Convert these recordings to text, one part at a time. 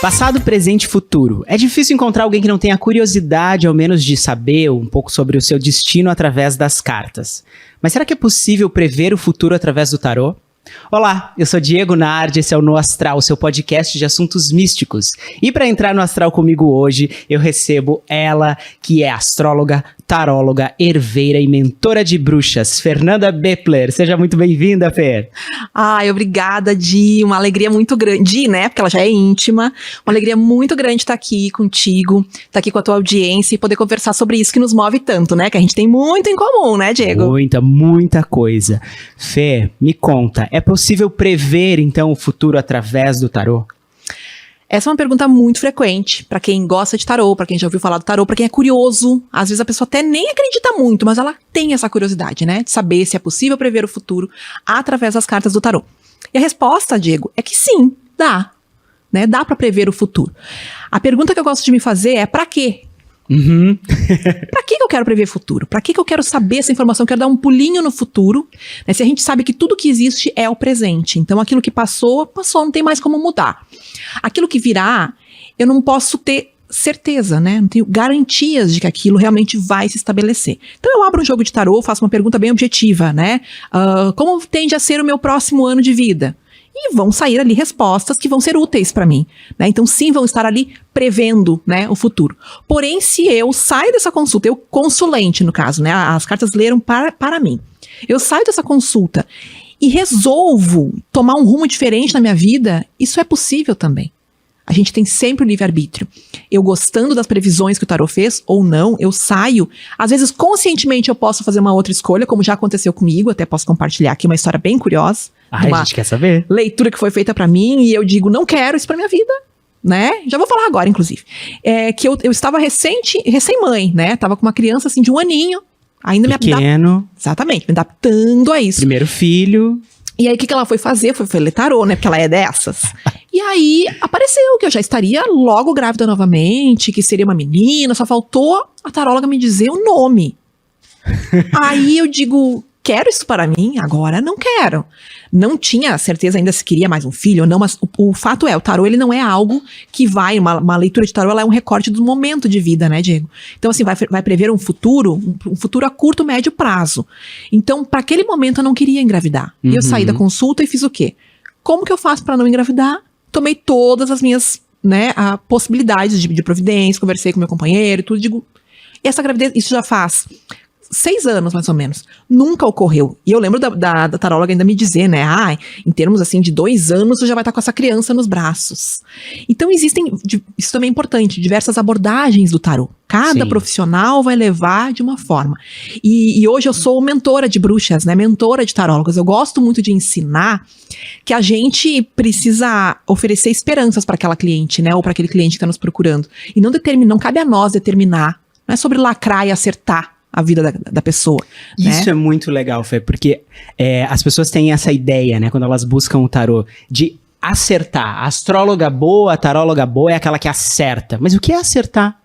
Passado, presente e futuro. É difícil encontrar alguém que não tenha curiosidade, ao menos de saber um pouco sobre o seu destino através das cartas. Mas será que é possível prever o futuro através do tarô? Olá, eu sou Diego Nardi, esse é o No Astral, seu podcast de assuntos místicos. E para entrar no Astral comigo hoje, eu recebo ela, que é astróloga, taróloga, herveira e mentora de bruxas, Fernanda Bepler. Seja muito bem-vinda, Fer. Ai, obrigada, Di. Uma alegria muito grande, né? Porque ela já é íntima. Uma alegria muito grande estar aqui contigo, estar aqui com a tua audiência e poder conversar sobre isso que nos move tanto, né? Que a gente tem muito em comum, né, Diego? Muita coisa. Fê, me conta, é possível prever, então, o futuro através do tarô? Essa é uma pergunta muito frequente para quem gosta de tarô, para quem já ouviu falar do tarô, para quem é curioso. Às vezes a pessoa até nem acredita muito, mas ela tem essa curiosidade, né? De saber se é possível prever o futuro através das cartas do tarô. E a resposta, Diego, é que sim, dá. Né? Dá para prever o futuro. A pergunta que eu gosto de me fazer é para quê? Pra que eu quero prever futuro? Pra que eu quero saber essa informação? Eu quero dar um pulinho no futuro, né? Se a gente sabe que tudo que existe é o presente. Então aquilo que passou, não tem mais como mudar. Aquilo que virá, eu não posso ter certeza, né? Não tenho garantias de que aquilo realmente vai se estabelecer. Então eu abro um jogo de tarô, faço uma pergunta bem objetiva, né? Como tende a ser o meu próximo ano de vida? E vão sair ali respostas que vão ser úteis para mim, né? Então sim, vão estar ali prevendo, né, o futuro. Porém, se eu saio dessa consulta, eu consulente no caso, né, as cartas leram para mim. Eu saio dessa consulta e resolvo tomar um rumo diferente na minha vida, isso é possível também. A gente tem sempre o livre-arbítrio. Eu gostando das previsões que o tarô fez, ou não, eu saio. Às vezes, conscientemente, eu posso fazer uma outra escolha, como já aconteceu comigo, até posso compartilhar aqui uma história bem curiosa. A gente quer saber. Leitura que foi feita pra mim, e eu digo, não quero isso pra minha vida, né? Já vou falar agora, inclusive. Que eu estava recém-mãe, né? Tava com uma criança, assim, de 1 aninho. Ainda pequeno. Exatamente, me adaptando a isso. Primeiro filho. E aí, o que ela foi fazer? Foi ler tarô, né? Porque ela é dessas. E aí, apareceu que eu já estaria logo grávida novamente, que seria uma menina, só faltou a taróloga me dizer o nome. Aí eu digo, quero isso para mim? Agora não quero. Não tinha certeza ainda se queria mais um filho ou não, mas o fato é, o tarô ele não é algo que vai, uma leitura de tarô ela é um recorte do momento de vida, né, Diego? Então assim, vai prever um futuro a curto, médio prazo. Então, para aquele momento eu não queria engravidar. E eu saí da consulta e fiz o quê? Como que eu faço para não engravidar? Tomei todas as minhas, né, possibilidades de providência, conversei com meu companheiro e tudo, digo, essa gravidez, isso já faz 6 anos, mais ou menos. Nunca ocorreu. E eu lembro da taróloga ainda me dizer, né? Em termos, assim, de 2 anos, você já vai estar com essa criança nos braços. Então, existem, isso também é importante, diversas abordagens do tarô. Cada profissional vai levar de uma forma. E hoje eu sou mentora de bruxas, né? Mentora de tarólogas. Eu gosto muito de ensinar que a gente precisa oferecer esperanças para aquela cliente, né? Ou para aquele cliente que está nos procurando. E não cabe a nós determinar. Não é sobre lacrar e acertar a vida da pessoa. Isso, né? É muito legal, Fê, porque as pessoas têm essa ideia, né, quando elas buscam o tarô, de acertar. A astróloga boa, a taróloga boa é aquela que acerta. Mas o que é acertar,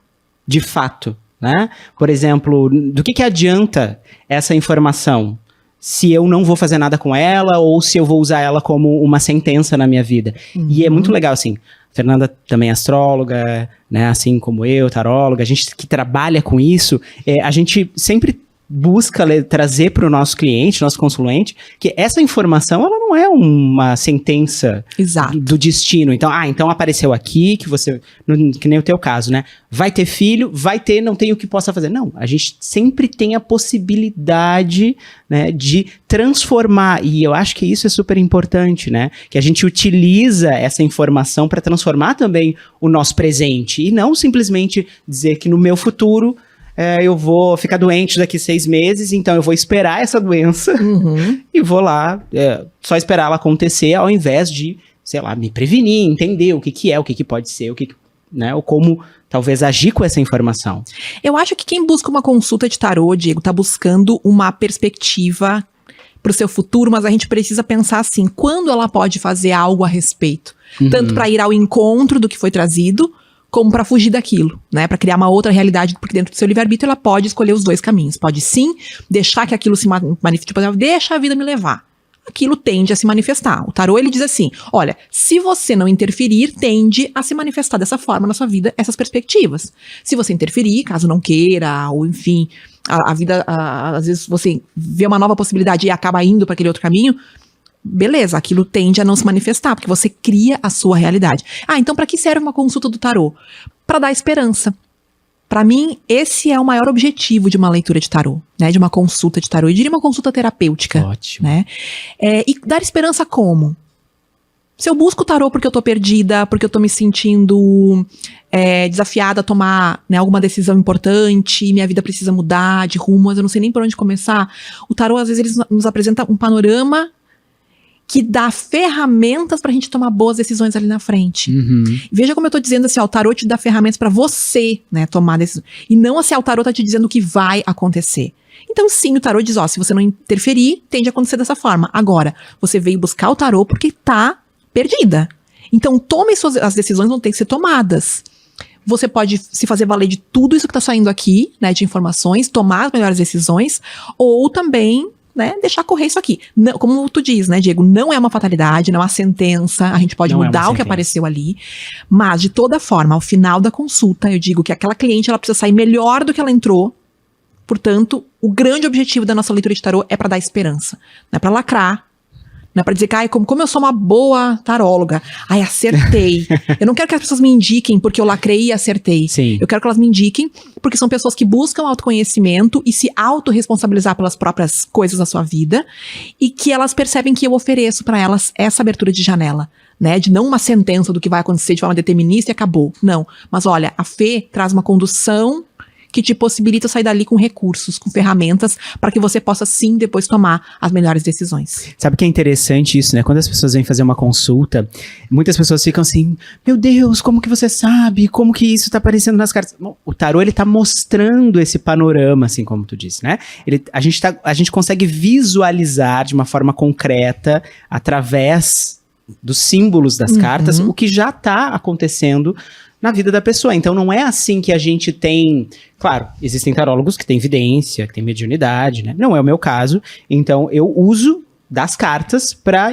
de fato, né? Por exemplo, do que adianta essa informação se eu não vou fazer nada com ela ou se eu vou usar ela como uma sentença na minha vida? E é muito legal, assim, Fernanda também é astróloga, né, assim como eu, taróloga, a gente que trabalha com isso, a gente sempre busca trazer para o nosso cliente, nosso consulente, que essa informação, ela não é uma sentença do destino. Então, então apareceu aqui, que nem o teu caso, né? Vai ter filho, não tem o que possa fazer. Não, a gente sempre tem a possibilidade, né, de transformar, e eu acho que isso é super importante, né? Que a gente utiliza essa informação para transformar também o nosso presente, e não simplesmente dizer que no meu futuro eu vou ficar doente daqui 6 meses, então eu vou esperar essa doença e vou lá só esperar ela acontecer, ao invés de, sei lá, me prevenir, entender o que é, o que pode ser, né, ou como talvez agir com essa informação. Eu acho que quem busca uma consulta de tarô, Diego, tá buscando uma perspectiva pro seu futuro, mas a gente precisa pensar assim, quando ela pode fazer algo a respeito? Tanto para ir ao encontro do que foi trazido, como para fugir daquilo, né? Para criar uma outra realidade, porque dentro do seu livre-arbítrio ela pode escolher os 2 caminhos. Pode sim deixar que aquilo se manifeste, tipo, deixa a vida me levar. aquilo tende a se manifestar. O tarô, ele diz assim, olha, se você não interferir, tende a se manifestar dessa forma na sua vida, essas perspectivas. Se você interferir, caso não queira, ou enfim, a vida, às vezes você vê uma nova possibilidade e acaba indo para aquele outro caminho, beleza, aquilo tende a não se manifestar, porque você cria a sua realidade. Então para que serve uma consulta do tarô? Para dar esperança. Para mim, esse é o maior objetivo de uma leitura de tarô, né? De uma consulta de tarô. Eu diria uma consulta terapêutica. Ótimo. Né? E dar esperança como? Se eu busco o tarô porque eu tô perdida, porque eu tô me sentindo desafiada a tomar, né, alguma decisão importante, minha vida precisa mudar de rumo, mas eu não sei nem por onde começar. O tarô, às vezes, ele nos apresenta um panorama que dá ferramentas pra gente tomar boas decisões ali na frente. Veja como eu tô dizendo assim, o tarô te dá ferramentas pra você, né, tomar decisões. E não assim, o tarô tá te dizendo o que vai acontecer. Então sim, o tarô diz, se você não interferir, tende a acontecer dessa forma. Agora, você veio buscar o tarô porque tá perdida. Então as decisões vão ter que ser tomadas. Você pode se fazer valer de tudo isso que tá saindo aqui, né, de informações, tomar as melhores decisões, ou também, né, deixar correr isso aqui. Não, como tu diz, né, Diego, não é uma fatalidade, não é uma sentença, a gente pode mudar o que apareceu ali, mas de toda forma, ao final da consulta, eu digo que aquela cliente, ela precisa sair melhor do que ela entrou, portanto, o grande objetivo da nossa leitura de tarô é para dar esperança, não é para lacrar, não é pra dizer que, como eu sou uma boa taróloga, acertei. Eu não quero que as pessoas me indiquem porque eu lacrei e acertei. Sim. Eu quero que elas me indiquem porque são pessoas que buscam autoconhecimento e se autorresponsabilizar pelas próprias coisas da sua vida e que elas percebem que eu ofereço pra elas essa abertura de janela, né? De não uma sentença do que vai acontecer de forma determinista e acabou. Não. Mas olha, a fé traz uma condução que te possibilita sair dali com recursos, com ferramentas, para que você possa sim depois tomar as melhores decisões. Sabe o que é interessante isso, né? Quando as pessoas vêm fazer uma consulta, muitas pessoas ficam assim, meu Deus, como que você sabe? Como que isso tá aparecendo nas cartas? Bom, o tarô, ele tá mostrando esse panorama, assim como tu disse, né? A gente consegue visualizar de uma forma concreta, através dos símbolos das cartas, o que já tá acontecendo na vida da pessoa. Então não é assim que a gente tem... Claro, existem tarólogos que têm vidência, que têm mediunidade, né? Não é o meu caso. Então eu uso das cartas para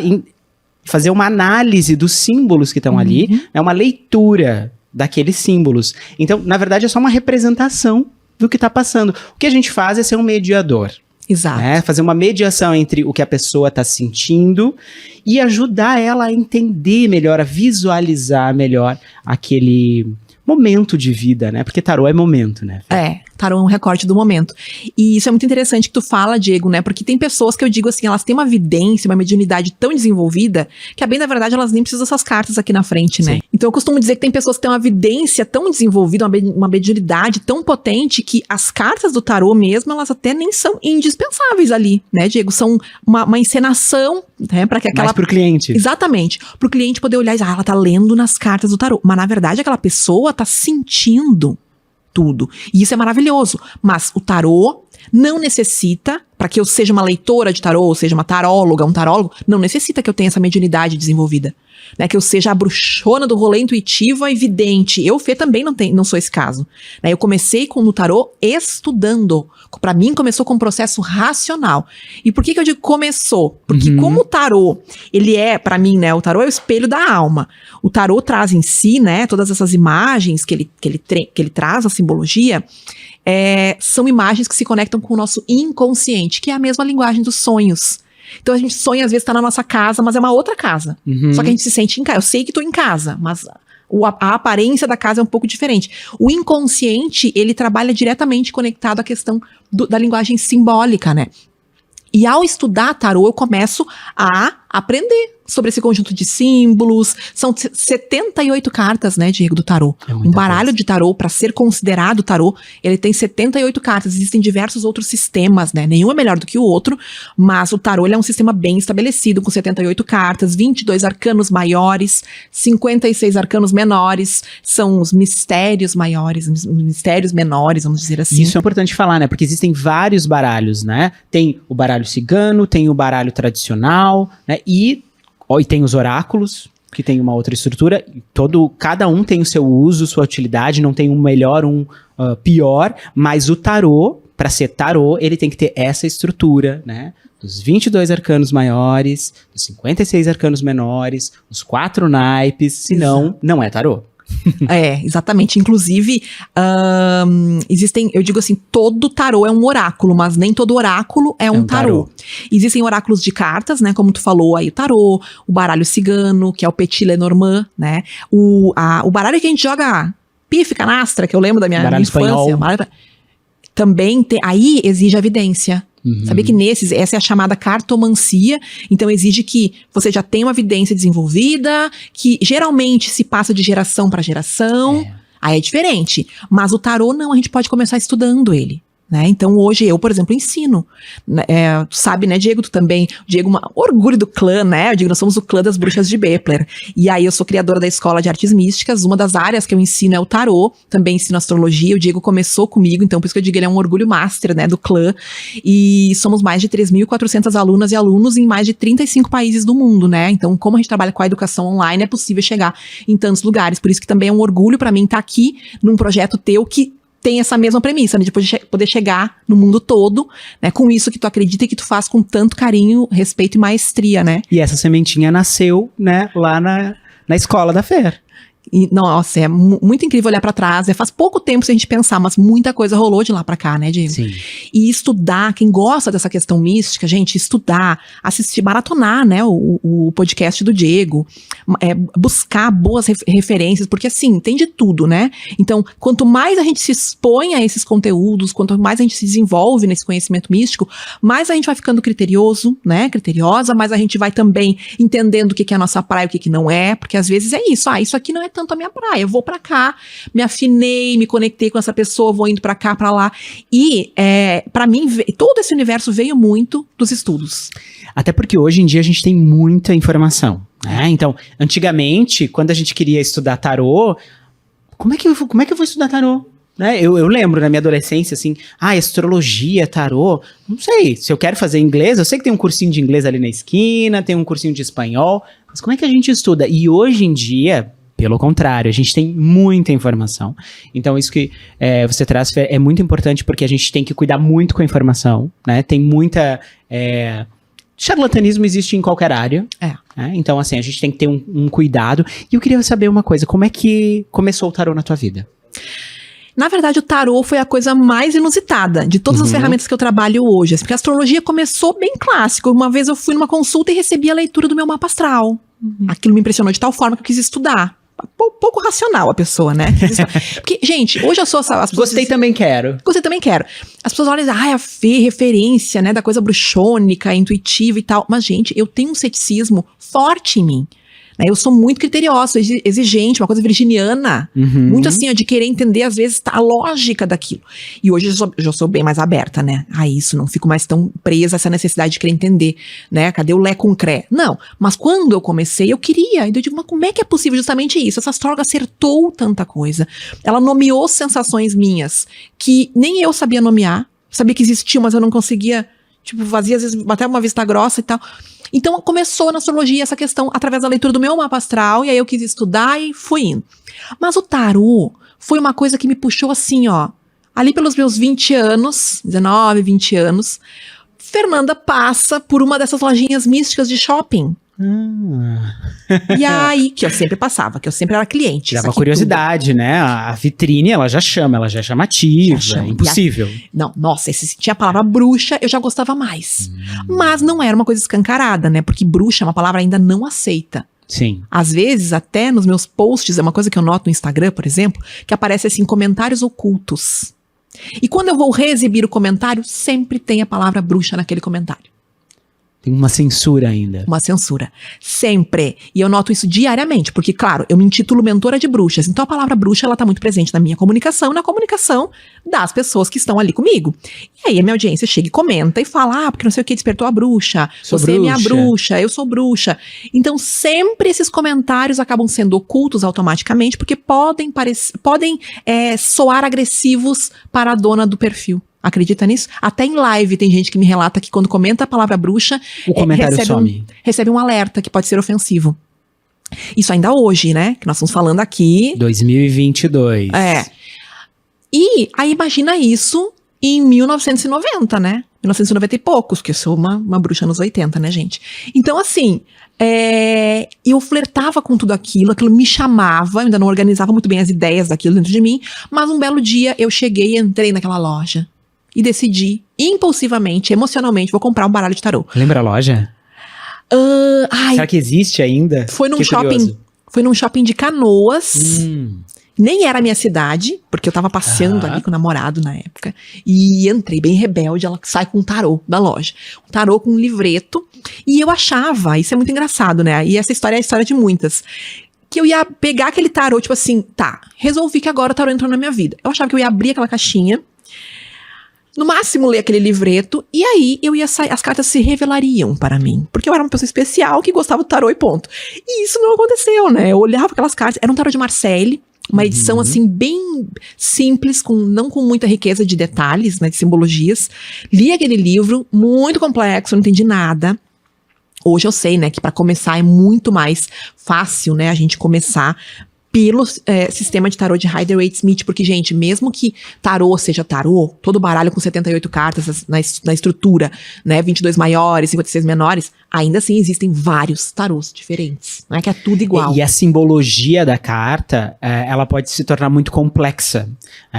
fazer uma análise dos símbolos que estão ali, né? Uma leitura daqueles símbolos. Então, na verdade, é só uma representação do que está passando. O que a gente faz é ser um mediador. Exato. Né? Fazer uma mediação entre o que a pessoa está sentindo e ajudar ela a entender melhor, a visualizar melhor aquele momento de vida, né? Porque tarô é momento, né? Tarô é um recorte do momento. E isso é muito interessante que tu fala, Diego, né? Porque tem pessoas que eu digo assim, elas têm uma vidência, uma mediunidade tão desenvolvida, que a bem da verdade elas nem precisam dessas cartas aqui na frente, né? Sim. Então eu costumo dizer que tem pessoas que têm uma vidência tão desenvolvida, uma mediunidade tão potente, que as cartas do tarô mesmo, elas até nem são indispensáveis ali, né, Diego? São uma encenação, né? Para que aquela... Mais pro cliente. Exatamente. Pro cliente poder olhar e dizer, ela tá lendo nas cartas do tarô. Mas na verdade aquela pessoa tá sentindo tudo. E isso é maravilhoso. Mas o tarô não necessita, para que eu seja uma leitora de tarô, ou seja uma taróloga, um tarólogo, não necessita que eu tenha essa mediunidade desenvolvida. Né, que eu seja a bruxona do rolê intuitiva e vidente. Eu, Fê, também não sou esse caso. Né, eu comecei no tarô estudando. Para mim, começou com um processo racional. E por que eu digo começou? Porque como o tarô, ele é, para mim, né, o tarô é o espelho da alma. O tarô traz em si, né, todas essas imagens que ele traz, a simbologia, são imagens que se conectam com o nosso inconsciente, que é a mesma linguagem dos sonhos. Então a gente sonha, às vezes, tá na nossa casa, mas é uma outra casa. Só que a gente se sente em casa. Eu sei que tô em casa, mas a aparência da casa é um pouco diferente. O inconsciente, ele trabalha diretamente conectado à questão da linguagem simbólica, né? E ao estudar tarô, eu começo a aprender sobre esse conjunto de símbolos. São 78 cartas, né, Diego, do tarô. Um baralho de tarô, para ser considerado tarô, ele tem 78 cartas. Existem diversos outros sistemas, né? Nenhum é melhor do que o outro, mas o tarô ele é um sistema bem estabelecido, com 78 cartas, 22 arcanos maiores, 56 arcanos menores, são os mistérios maiores, os mistérios menores, vamos dizer assim. Isso é importante falar, né? Porque existem vários baralhos, né? Tem o baralho cigano, tem o baralho tradicional, né? E tem os oráculos, que tem uma outra estrutura. Cada um tem o seu uso, sua utilidade, não tem um melhor, um pior, mas o tarô, para ser tarô, ele tem que ter essa estrutura, né? dos 22 arcanos maiores, dos 56 arcanos menores, os 4 naipes, senão não é tarô. Exatamente. Inclusive, existem, eu digo assim, todo tarô é um oráculo, mas nem todo oráculo é um tarô. Existem oráculos de cartas, né, como tu falou aí, o tarô, o baralho cigano, que é o Petit Lenormand, né, o baralho que a gente joga pife, canastra, que eu lembro da minha infância. Baralho, também tem, aí exige evidência. Sabia que nesses, essa é a chamada cartomancia, então exige que você já tenha uma evidência desenvolvida, que geralmente se passa de geração para geração, aí é diferente. Mas o tarô não, a gente pode começar estudando ele. Né? Então hoje eu, por exemplo, ensino, tu sabe, né, Diego, tu também, Diego, orgulho do clã, né, eu digo, nós somos o clã das bruxas de Bepler, e aí eu sou criadora da Escola de Artes Místicas, uma das áreas que eu ensino é o tarô, também ensino astrologia, o Diego começou comigo, então por isso que eu digo, ele é um orgulho master, né, do clã, e somos mais de 3.400 alunas e alunos em mais de 35 países do mundo, né, então como a gente trabalha com a educação online, é possível chegar em tantos lugares, por isso que também é um orgulho pra mim estar aqui num projeto teu que tem essa mesma premissa, né, de poder chegar no mundo todo, né, com isso que tu acredita e que tu faz com tanto carinho, respeito e maestria, né. E essa sementinha nasceu, né, lá na escola da Fer. E, nossa, é muito incrível olhar pra trás, faz pouco tempo se a gente pensar, mas muita coisa rolou de lá pra cá, né, Diego? Sim. E estudar, quem gosta dessa questão mística, gente, estudar, assistir, maratonar, né, o podcast do Diego, buscar boas referências, porque assim, tem de tudo, né? Então, quanto mais a gente se expõe a esses conteúdos, quanto mais a gente se desenvolve nesse conhecimento místico, mais a gente vai ficando criterioso, né, criteriosa, mais a gente vai também entendendo o que é a nossa praia e o que não é, porque às vezes é isso, isso aqui não é tanto a minha praia, eu vou pra cá, me afinei, me conectei com essa pessoa, vou indo pra cá, pra lá, e pra mim, todo esse universo veio muito dos estudos. Até porque hoje em dia a gente tem muita informação, né? Então, antigamente, quando a gente queria estudar tarô, como é que eu vou estudar tarô? Né? Eu lembro na minha adolescência, assim, astrologia, tarô, não sei, se eu quero fazer inglês, eu sei que tem um cursinho de inglês ali na esquina, tem um cursinho de espanhol, mas como é que a gente estuda? E hoje em dia, pelo contrário, a gente tem muita informação. Então, isso que você traz é muito importante, porque a gente tem que cuidar muito com a informação, né? Tem muita... charlatanismo existe em qualquer área. Né? Então, assim, a gente tem que ter um cuidado. E eu queria saber uma coisa, como é que começou o tarô na tua vida? Na verdade, o tarô foi a coisa mais inusitada de todas as ferramentas que eu trabalho hoje. Porque a astrologia começou bem clássico. Uma vez eu fui numa consulta e recebi a leitura do meu mapa astral. Aquilo me impressionou de tal forma que eu quis estudar. Pouco racional a pessoa, né? Porque, gente, hoje eu sou as pessoas Gostei também quero. Gostei também quero. As pessoas olham e dizem, a Fê, referência, né, da coisa bruxônica, intuitiva e tal. Mas, gente, eu tenho um ceticismo forte em mim. Né? Eu sou muito criteriosa, exigente, uma coisa virginiana. Muito assim, de querer entender, às vezes, a lógica daquilo. E hoje eu já sou bem mais aberta, né? A isso, não fico mais tão presa a essa necessidade de querer entender, né? Cadê o lé com cré? Não, mas quando eu comecei, eu queria. E eu digo, mas como é que é possível justamente isso? Essa astróloga acertou tanta coisa. Ela nomeou sensações minhas que nem eu sabia nomear. Sabia que existiam, mas eu não conseguia, às vezes, bater uma vista grossa e tal. Então, começou na astrologia essa questão através da leitura do meu mapa astral, e aí eu quis estudar e fui indo. Mas o tarô foi uma coisa que me puxou assim, ali pelos meus 20 anos, 19, 20 anos, Fernanda passa por uma dessas lojinhas místicas de shopping. E aí, que eu sempre passava, que eu sempre era cliente. Dava curiosidade, né? A vitrine, ela já é chamativa, é impossível. Não, nossa, se tinha a palavra bruxa, eu já gostava mais. Mas não era uma coisa escancarada, né? Porque bruxa é uma palavra ainda não aceita. Sim. Às vezes, até nos meus posts, é uma coisa que eu noto no Instagram, por exemplo, que aparece assim, comentários ocultos. E quando eu vou reexibir o comentário, sempre tem a palavra bruxa naquele comentário. Tem uma censura ainda. Uma censura. Sempre. E eu noto isso diariamente, porque, claro, eu me intitulo mentora de bruxas. Então, a palavra bruxa, ela tá muito presente na minha comunicação e na comunicação das pessoas que estão ali comigo. E aí, a minha audiência chega e comenta e fala, porque não sei o que despertou a bruxa. Você é minha bruxa, eu sou bruxa. Então, sempre esses comentários acabam sendo ocultos automaticamente, porque podem soar agressivos para a dona do perfil. Acredita nisso? Até em live tem gente que me relata que quando comenta a palavra bruxa, o comentário recebe um alerta que pode ser ofensivo. Isso ainda hoje, né? Que nós estamos falando aqui. 2022. E aí imagina isso em 1990, né? 1990 e poucos, que eu sou uma bruxa nos 80, né, gente? Então, assim, eu flertava com tudo aquilo me chamava, eu ainda não organizava muito bem as ideias daquilo dentro de mim, mas um belo dia eu cheguei e entrei naquela loja e decidi, impulsivamente, emocionalmente, vou comprar um baralho de tarô. Lembra a loja? Será que existe ainda? Foi num Que shopping, curioso. foi num shopping de Canoas. Nem era a minha cidade, porque eu tava passeando ali com o namorado na época. E entrei bem rebelde, ela sai com um tarô da loja. Um tarô com um livreto. E eu achava, isso é muito engraçado, né? E essa história é a história de muitas. Que eu ia pegar aquele tarô, tipo assim, tá, resolvi que agora o tarô entrou na minha vida. Eu achava que eu ia abrir aquela caixinha, no máximo ler aquele livreto, e aí eu ia sair, as cartas se revelariam para mim. Porque eu era uma pessoa especial que gostava do tarô e ponto. E isso não aconteceu, né? Eu olhava aquelas cartas, era um tarô de Marseille, uma edição, assim, bem simples, não com muita riqueza de detalhes, né, de simbologias. Li aquele livro, muito complexo, não entendi nada. Hoje eu sei, né, que para começar é muito mais fácil, né, a gente começar pelo sistema de tarô de Rider-Waite-Smith, porque, gente, mesmo que tarô seja tarô, todo baralho com 78 cartas na estrutura, né, 22 maiores, 56 menores, ainda assim existem vários tarôs diferentes, não é que é tudo igual. E a simbologia da carta, ela pode se tornar muito complexa.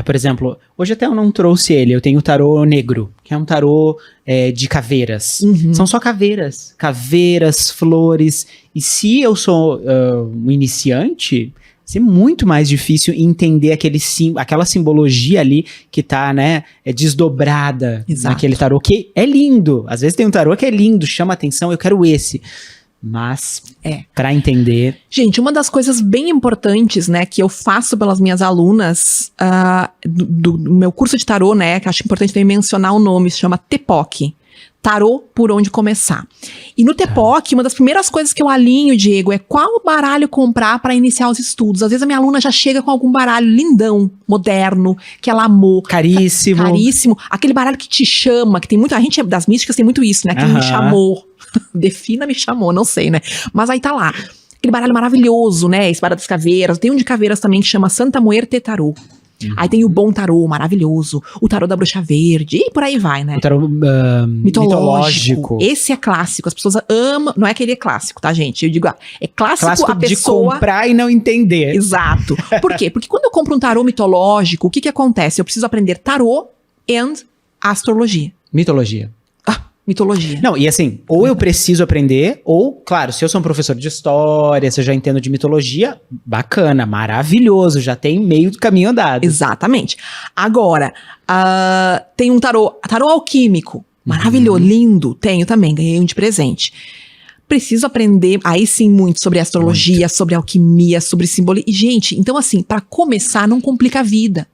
Por exemplo, hoje até eu não trouxe ele, eu tenho o tarô negro, que é um tarô de caveiras. São só caveiras, flores, e se eu sou um iniciante, é muito mais difícil entender aquela simbologia ali que tá, né, desdobrada. Exato. Naquele tarô, que é lindo. Às vezes tem um tarô que é lindo, chama atenção, eu quero esse. Mas, pra entender... Gente, uma das coisas bem importantes, né, que eu faço pelas minhas alunas do meu curso de tarô, né, que eu acho importante também mencionar o nome, se chama TEPOC. Tarô por onde começar. E no TEPOC, uma das primeiras coisas que eu alinho, Diego, é qual baralho comprar para iniciar os estudos. Às vezes a minha aluna já chega com algum baralho lindão, moderno, que ela amou. Caríssimo. Caríssimo. Aquele baralho que te chama, que tem muito... A gente das místicas tem muito isso, né? Que me chamou. Defina me chamou, não sei, né? Mas aí tá lá. Aquele baralho maravilhoso, né? Esse baralho das caveiras. Tem um de caveiras também que chama Santa Muerte Tarô. Aí tem o bom tarô, maravilhoso. O tarô da bruxa verde. E por aí vai, né? O tarô mitológico. Esse é clássico. As pessoas amam. Não é que ele é clássico, tá, gente? Eu digo, é clássico a pessoa... de comprar e não entender. Exato. Por quê? Porque quando eu compro um tarô mitológico, o que acontece? Eu preciso aprender tarô e astrologia. Mitologia. Mitologia. Não, e assim, ou eu preciso aprender, ou, claro, se eu sou um professor de história, se eu já entendo de mitologia, bacana, maravilhoso, já tem meio do caminho andado. Exatamente. Agora, tem um tarô alquímico, maravilhoso, lindo, tenho também, ganhei um de presente. Preciso aprender, aí sim, muito sobre astrologia, sobre alquimia, sobre simbolismo. E, gente, então assim, para começar, não complica a vida.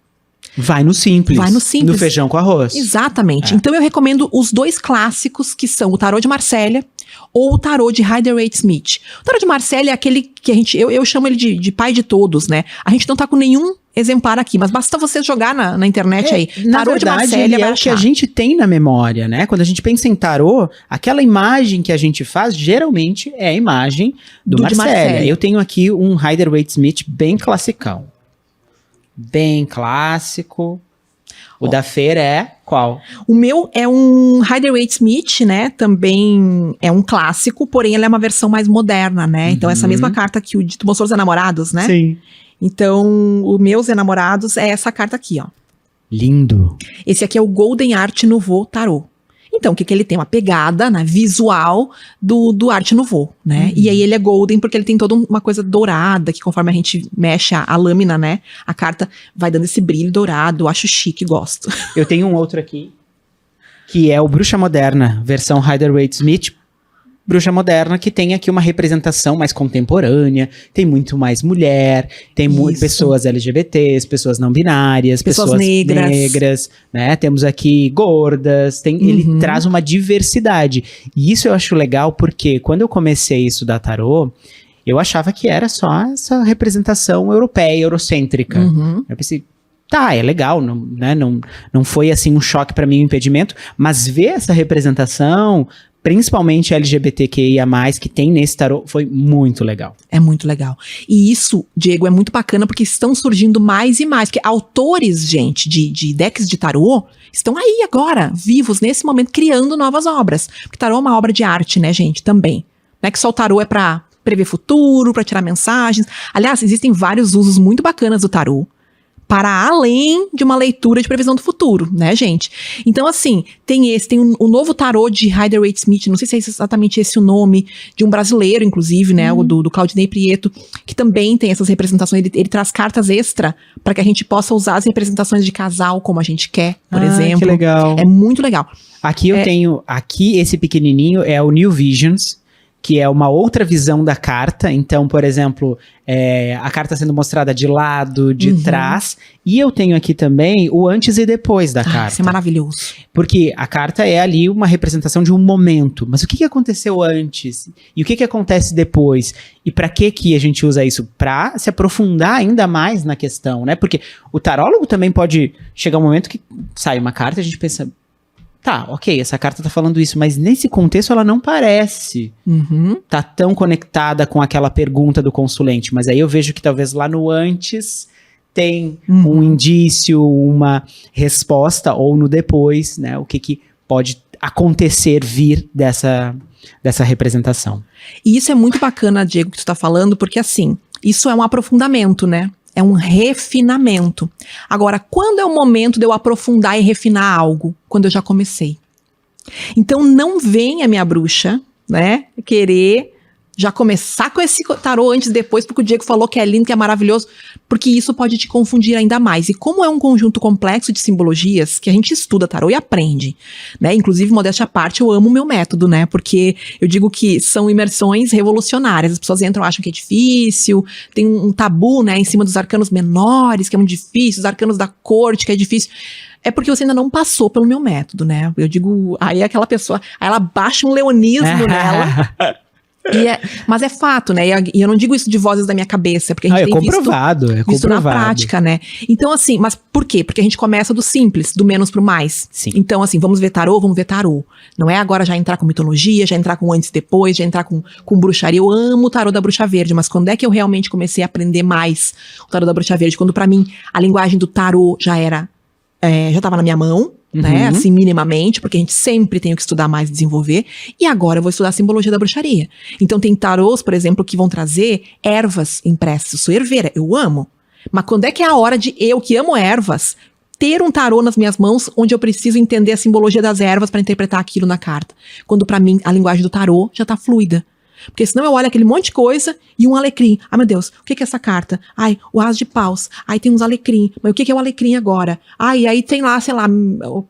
Vai no simples. No feijão com arroz. Exatamente. Então eu recomendo os dois clássicos, que são o tarô de Marselha ou o tarô de Rider-Waite-Smith. O tarô de Marselha é aquele que eu chamo ele de pai de todos, né? A gente não tá com nenhum exemplar aqui, mas basta você jogar na internet aí. Tarô de Marselha é o que a gente tem na memória, né? Quando a gente pensa em tarô, aquela imagem que a gente faz, geralmente é a imagem do Marselha. Eu tenho aqui um Rider-Waite-Smith bem classicão. Bem clássico. O da feira é qual? O meu é um Rider-Waite-Smith, né? Também é um clássico, porém ele é uma versão mais moderna, né? Então essa mesma carta que tu mostrou os enamorados, né? Sim. Então, os meus enamorados é essa carta aqui, ó. Lindo. Esse aqui é o Golden Art Nouveau Tarot. Então, o que ele tem? Uma pegada, né, visual do Art Nouveau, né? E aí ele é golden porque ele tem toda uma coisa dourada, que conforme a gente mexe a lâmina, né, a carta vai dando esse brilho dourado. Eu acho chique, gosto. Eu tenho um outro aqui, que é o Bruxa Moderna, versão Rider-Waite-Smith. Bruxa Moderna, que tem aqui uma representação mais contemporânea, tem muito mais mulher, tem pessoas LGBTs, pessoas não binárias, pessoas negras, né? Temos aqui gordas, ele traz uma diversidade. E isso eu acho legal porque quando eu comecei a estudar tarô, eu achava que era só essa representação europeia, eurocêntrica. Eu pensei, tá, é legal, não foi assim um choque pra mim, um impedimento, mas ver essa representação principalmente LGBTQIA+, que tem nesse tarô, foi muito legal. É muito legal. E isso, Diego, é muito bacana porque estão surgindo mais e mais. Porque autores, gente, de decks de tarô estão aí agora, vivos, nesse momento, criando novas obras. Porque tarô é uma obra de arte, né, gente, também. Não é que só o tarô é pra prever futuro, pra tirar mensagens. Aliás, existem vários usos muito bacanas do tarô para além de uma leitura de previsão do futuro, né, gente? Então, assim, tem o novo tarô de Rider-Waite-Smith, não sei se é exatamente esse o nome, de um brasileiro, inclusive, né, o do Claudinei Prieto, que também tem essas representações, ele traz cartas extra para que a gente possa usar as representações de casal como a gente quer, por exemplo. Que legal. É muito legal. Aqui eu tenho, esse pequenininho é o New Visions, que é uma outra visão da carta. Então, por exemplo, a carta sendo mostrada de lado, de trás. E eu tenho aqui também o antes e depois da carta. Isso é maravilhoso. Porque a carta é ali uma representação de um momento. Mas o que aconteceu antes? E o que acontece depois? E para que a gente usa isso? Para se aprofundar ainda mais na questão, né? Porque o tarólogo também pode chegar um momento que sai uma carta e a gente pensa... Tá, ok, essa carta tá falando isso, mas nesse contexto ela não parece tá tão conectada com aquela pergunta do consulente. Mas aí eu vejo que talvez lá no antes tem um indício, uma resposta, ou no depois, né? O que pode acontecer, vir dessa representação. E isso é muito bacana, Diego, que tu tá falando, porque assim, isso é um aprofundamento, né? É um refinamento. Agora, quando é o momento de eu aprofundar e refinar algo? Quando eu já comecei. Então, não venha, minha bruxa, né, querer já começar com esse tarô antes e depois, porque o Diego falou que é lindo, que é maravilhoso, porque isso pode te confundir ainda mais. E como é um conjunto complexo de simbologias, que a gente estuda tarô e aprende, né, inclusive, modéstia à parte, eu amo o meu método, né, porque eu digo que são imersões revolucionárias, as pessoas entram e acham que é difícil, tem um tabu, né, em cima dos arcanos menores, que é muito difícil, os arcanos da corte, que é difícil. É porque você ainda não passou pelo meu método, né, eu digo, aí aquela pessoa, aí ela baixa um leonismo nela. Mas é fato, né? E eu não digo isso de vozes da minha cabeça, porque a gente tem visto na prática, né? Então, assim, mas por quê? Porque a gente começa do simples, do menos pro mais. Sim. Então, assim, vamos ver tarô. Não é agora já entrar com mitologia, já entrar com antes e depois, já entrar com bruxaria. Eu amo o tarô da bruxa verde, mas quando é que eu realmente comecei a aprender mais o tarô da bruxa verde? Quando pra mim a linguagem do tarô já tava na minha mão. Né, assim, minimamente, porque a gente sempre tem que estudar mais e desenvolver, e agora eu vou estudar a simbologia da bruxaria. Então tem tarôs, por exemplo, que vão trazer ervas impressas. Eu sou herveira, eu amo. Mas quando é que é a hora de eu, que amo ervas, ter um tarô nas minhas mãos, onde eu preciso entender a simbologia das ervas para interpretar aquilo na carta? Quando pra mim a linguagem do tarô já tá fluida. Porque senão eu olho aquele monte de coisa e um alecrim. Ai, meu Deus, o que é essa carta? Ai, o as de paus. Ai, tem uns alecrim. Mas o que é o alecrim agora? Ai, aí tem lá, sei lá, o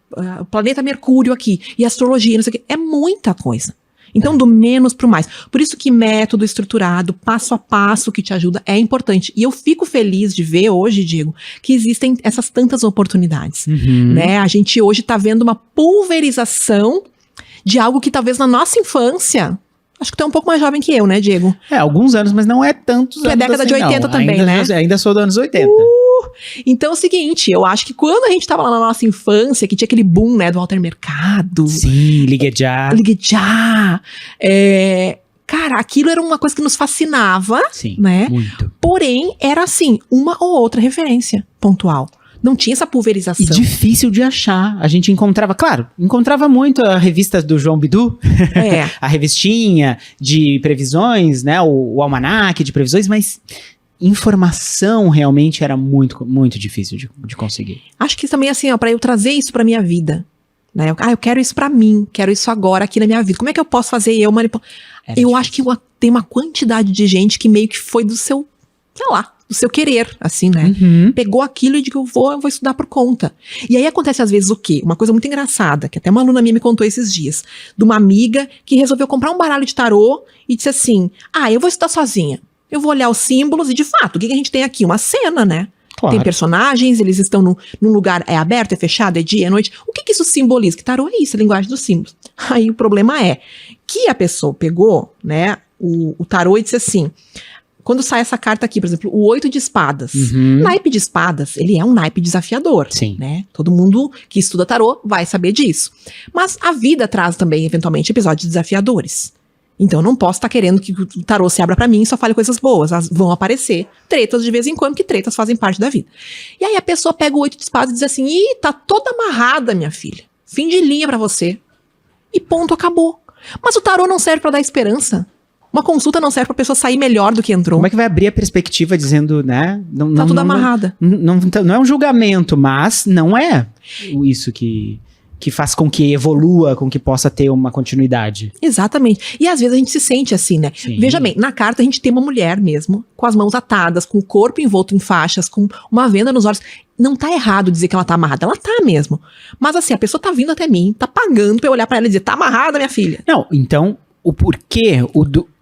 planeta Mercúrio aqui. E astrologia, não sei o quê. É muita coisa. Então, do menos pro mais. Por isso que método estruturado, passo a passo que te ajuda é importante. E eu fico feliz de ver hoje, Diego, que existem essas tantas oportunidades. Né? A gente hoje tá vendo uma pulverização de algo que talvez na nossa infância... Acho que tu é um pouco mais jovem que eu, né, Diego? Alguns anos, mas não é tantos anos. É década de 80 também, ainda, né? Ainda sou dos anos 80. Então é o seguinte, eu acho que quando a gente tava lá na nossa infância, que tinha aquele boom, né, do Walter Mercado. Sim, Ligue Já. Cara, aquilo era uma coisa que nos fascinava, Sim, né? Muito. Porém, era assim, uma ou outra referência pontual. Não tinha essa pulverização. E difícil de achar. A gente encontrava muito a revista do João Bidu, a revistinha de previsões, né, o almanaque de previsões, mas informação realmente era muito, muito difícil de conseguir. Acho que também assim, ó, pra eu trazer isso pra minha vida, né, eu quero isso pra mim, quero isso agora aqui na minha vida. Como é que eu posso fazer eu manipular? Eu acho que tem uma quantidade de gente que meio que foi do seu, sei lá, do seu querer, assim, né? Pegou aquilo e digo, eu vou estudar por conta. E aí acontece às vezes o quê? Uma coisa muito engraçada, que até uma aluna minha me contou esses dias, de uma amiga que resolveu comprar um baralho de tarô e disse assim, eu vou estudar sozinha. Eu vou olhar os símbolos e, de fato, o que a gente tem aqui? Uma cena, né? Claro. Tem personagens, eles estão num lugar, é aberto, é fechado, é dia, é noite. O que isso simboliza? Que tarô é isso, a linguagem dos símbolos. Aí o problema é que a pessoa pegou, né, o tarô e disse assim, quando sai essa carta aqui, por exemplo, o 8 de espadas. Uhum. Naipe de espadas, ele é um naipe desafiador. Sim. Né? Todo mundo que estuda tarô vai saber disso. Mas a vida traz também, eventualmente, episódios desafiadores. Então eu não posso estar querendo que o tarô se abra pra mim e só fale coisas boas. Elas vão aparecer tretas de vez em quando, que tretas fazem parte da vida. E aí a pessoa pega o 8 de espadas e diz assim, ih, tá toda amarrada, minha filha. Fim de linha pra você. E ponto, acabou. Mas o tarô não serve pra dar esperança. Uma consulta não serve pra pessoa sair melhor do que entrou. Como é que vai abrir a perspectiva dizendo, né? Tá tudo amarrada. Não é um julgamento, mas não é isso que faz com que evolua, com que possa ter uma continuidade. Exatamente. E às vezes a gente se sente assim, né? Sim. Veja bem, na carta a gente tem uma mulher mesmo, com as mãos atadas, com o corpo envolto em faixas, com uma venda nos olhos. Não tá errado dizer que ela tá amarrada, ela tá mesmo. Mas assim, a pessoa tá vindo até mim, tá pagando pra eu olhar pra ela e dizer, tá amarrada, minha filha. Não, então, o porquê,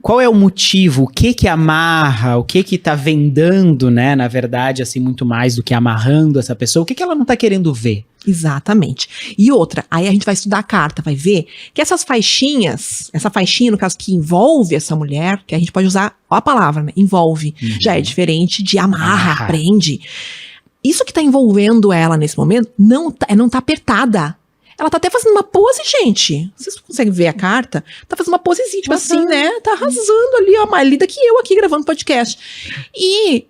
qual é o motivo, o que amarra, o que tá vendando, né, na verdade, assim, muito mais do que amarrando essa pessoa, o que ela não tá querendo ver? Exatamente. E outra, aí a gente vai estudar a carta, vai ver que essas faixinhas, essa faixinha, no caso, que envolve essa mulher, que a gente pode usar, ó a palavra, né, envolve, já é diferente de amarra, prende. Isso que tá envolvendo ela nesse momento não tá apertada. Ela tá até fazendo uma pose, gente. Vocês conseguem ver a carta? Tá fazendo uma posezinha, tipo assim, né? Tá arrasando ali, ó, mais linda que eu aqui gravando podcast. E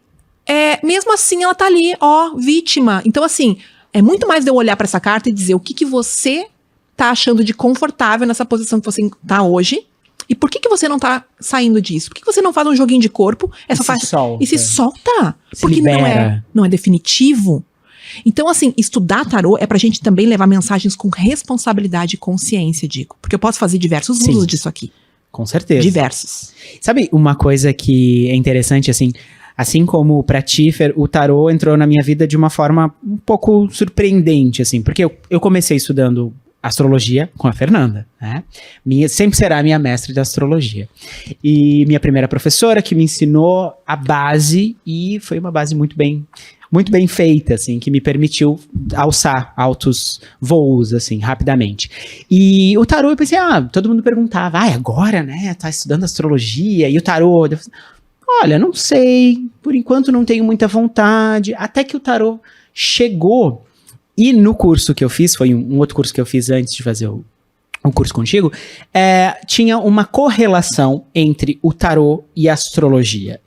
mesmo assim ela tá ali, ó, vítima. Então, assim, é muito mais de eu olhar pra essa carta e dizer o que você tá achando de confortável nessa posição que você tá hoje. E por que você não tá saindo disso? Por que você não faz um joguinho de corpo? E se solta. Porque libera. não é definitivo. Então, assim, estudar tarô é pra gente também levar mensagens com responsabilidade e consciência, digo. Porque eu posso fazer diversos usos disso aqui. Com certeza. Diversos. Sabe uma coisa que é interessante, assim como pra ti, Fer, o tarô entrou na minha vida de uma forma um pouco surpreendente, assim, porque eu comecei estudando astrologia com a Fernanda, né? Sempre será minha mestre de astrologia. E minha primeira professora que me ensinou a base, e foi uma base muito bem feita, assim, que me permitiu alçar altos voos, assim, rapidamente. E o tarô, eu pensei, todo mundo perguntava, agora, né, tá estudando astrologia, e o tarô? Eu falei, olha, não sei, por enquanto não tenho muita vontade, até que o tarô chegou. E no curso que eu fiz, foi um outro curso que eu fiz antes de fazer o curso contigo, tinha uma correlação entre o tarô e a astrologia.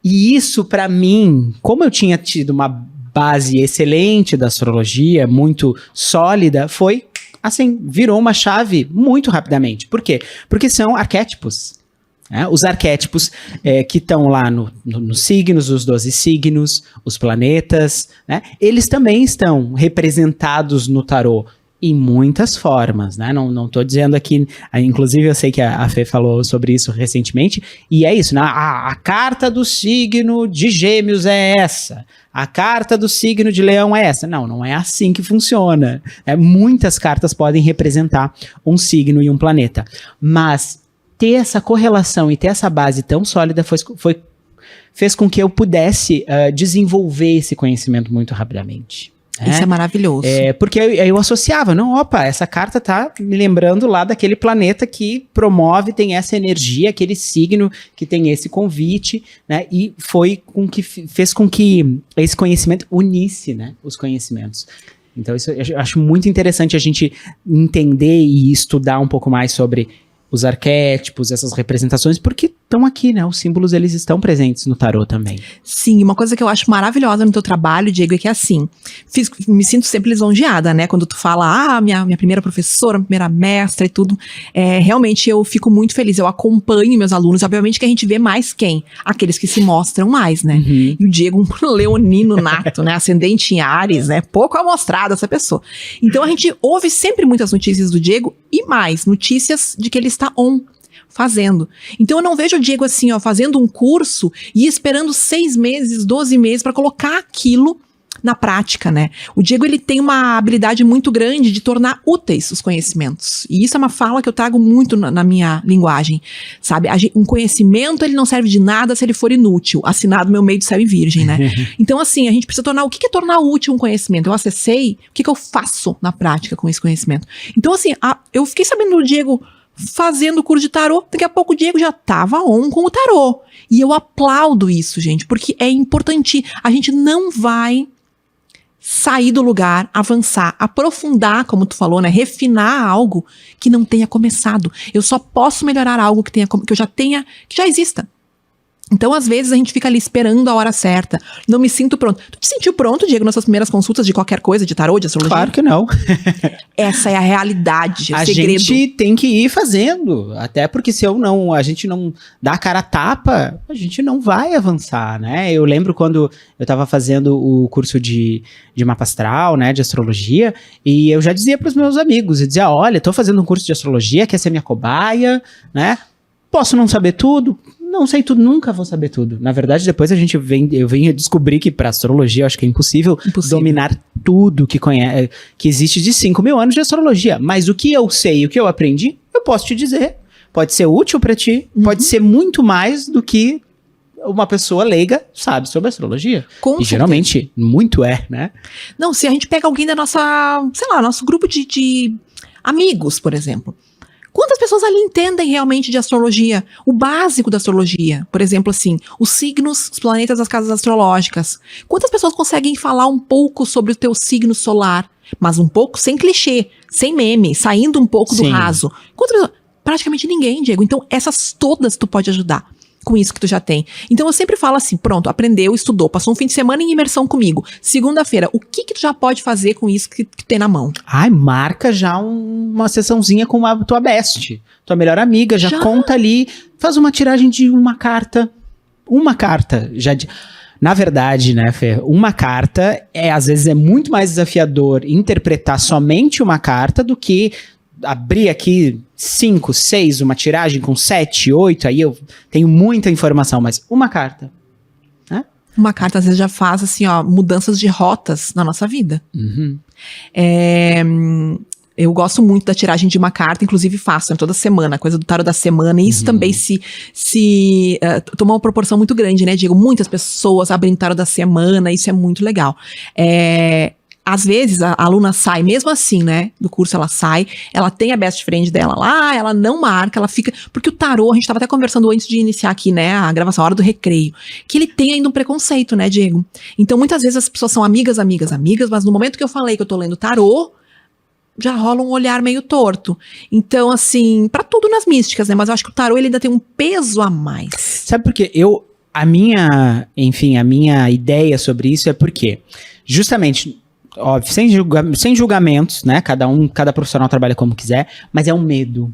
E isso, pra mim, como eu tinha tido uma base excelente da astrologia, muito sólida, foi, assim, virou uma chave muito rapidamente. Por quê? Porque são arquétipos. Os arquétipos que estão lá nos signos, os 12 signos, os planetas, né? Eles também estão representados no tarô em muitas formas, né? Não tô dizendo aqui, inclusive eu sei que a Fê falou sobre isso recentemente, e é isso, né? A carta do signo de Gêmeos é essa, a carta do signo de Leão é essa. Não é assim que funciona. Muitas cartas podem representar um signo e um planeta, mas ter essa correlação e ter essa base tão sólida fez com que eu pudesse desenvolver esse conhecimento muito rapidamente. Isso é maravilhoso. Porque eu associava, essa carta tá me lembrando lá daquele planeta que promove, tem essa energia, aquele signo que tem esse convite, né? E fez com que esse conhecimento unisse, né, os conhecimentos. Então isso eu acho muito interessante a gente entender e estudar um pouco mais sobre os arquétipos, essas representações, porque estão aqui, né? Os símbolos, eles estão presentes no tarô também. Sim, uma coisa que eu acho maravilhosa no teu trabalho, Diego, é que assim, me sinto sempre lisonjeada, né? Quando tu fala, minha primeira professora, minha primeira mestra e tudo, realmente eu fico muito feliz, eu acompanho meus alunos, obviamente que a gente vê mais quem? Aqueles que se mostram mais, né? Uhum. E o Diego, um leonino nato, né? Ascendente em Áries, né? Pouco amostrado essa pessoa. Então a gente ouve sempre muitas notícias do Diego e mais, notícias de que ele está fazendo. Então eu não vejo o Diego assim, fazendo um curso e esperando 6 meses, 12 meses para colocar aquilo na prática, né? O Diego, ele tem uma habilidade muito grande de tornar úteis os conhecimentos. E isso é uma fala que eu trago muito na minha linguagem, sabe? Um conhecimento, ele não serve de nada se ele for inútil. Assinado meu meio do céu e virgem, né? Então, assim, a gente precisa tornar... O que é tornar útil um conhecimento? Eu acessei, o que eu faço na prática com esse conhecimento? Então, assim, eu fiquei sabendo do Diego fazendo o curso de tarô. Daqui a pouco o Diego já tava on com o tarô. E eu aplaudo isso, gente, porque é importante. A gente não vai sair do lugar, avançar, aprofundar, como tu falou, né? Refinar algo que não tenha começado. Eu só posso melhorar algo que eu já tenha, que já exista. Então, às vezes, a gente fica ali esperando a hora certa. Não me sinto pronto. Tu te sentiu pronto, Diego, nas suas primeiras consultas de qualquer coisa, de tarô, de astrologia? Claro que não. Essa é a realidade, o A segredo. gente tem que ir fazendo, até porque se a gente não dá a cara a tapa, a gente não vai avançar, né? Eu lembro quando eu estava fazendo o curso de mapa astral, né, de astrologia, e eu já dizia para os meus amigos, eu dizia, olha, estou fazendo um curso de astrologia, quer ser minha cobaia, né? Posso não saber tudo? Não sei tudo, nunca vou saber tudo. Na verdade, depois eu venho descobrir que para astrologia eu acho que é impossível dominar tudo que existe de 5.000 anos de astrologia. Mas o que eu sei, o que eu aprendi, eu posso te dizer. Pode ser útil para ti, pode ser muito mais do que uma pessoa leiga sabe sobre astrologia. Com e geralmente, muito né? Não, se a gente pega alguém da nossa, sei lá, nosso grupo de amigos, por exemplo. Quantas pessoas ali entendem realmente de astrologia? O básico da astrologia. Por exemplo, assim, os signos, os planetas das casas astrológicas. Quantas pessoas conseguem falar um pouco sobre o teu signo solar? Mas um pouco sem clichê, sem meme, saindo um pouco do raso. Quantas pessoas? Praticamente ninguém, Diego. Então, essas todas tu pode ajudar com isso que tu já tem. Então, eu sempre falo assim, pronto, aprendeu, estudou, passou um fim de semana em imersão comigo. Segunda-feira, o que tu já pode fazer com isso que tem na mão? Ai, marca já uma sessãozinha com a tua best, tua melhor amiga, já conta ali, faz uma tiragem de uma carta, na verdade, né, Fê, uma carta às vezes é muito mais desafiador interpretar somente uma carta do que abrir aqui 5, 6, uma tiragem com 7, 8, aí eu tenho muita informação, mas uma carta. Né? Uma carta às vezes já faz assim, ó, mudanças de rotas na nossa vida. Uhum. Eu gosto muito da tiragem de uma carta, inclusive faço, né, toda semana, coisa do tarô da semana, e isso também tomou uma proporção muito grande, né, Diego? Muitas pessoas abrindo tarô da semana, isso é muito legal. Às vezes a aluna sai, mesmo assim, né, do curso ela sai, ela tem a best friend dela lá, ela não marca, ela fica, porque o tarô, a gente tava até conversando antes de iniciar aqui, né, a gravação, a hora do recreio, que ele tem ainda um preconceito, né, Diego? Então muitas vezes as pessoas são amigas, mas no momento que eu falei que eu tô lendo tarô, já rola um olhar meio torto. Então, assim, pra tudo nas místicas, né, mas eu acho que o tarô ele ainda tem um peso a mais. Sabe por quê? A minha ideia sobre isso é porque, justamente, óbvio, sem julgamentos, né? Cada profissional trabalha como quiser, mas é um medo.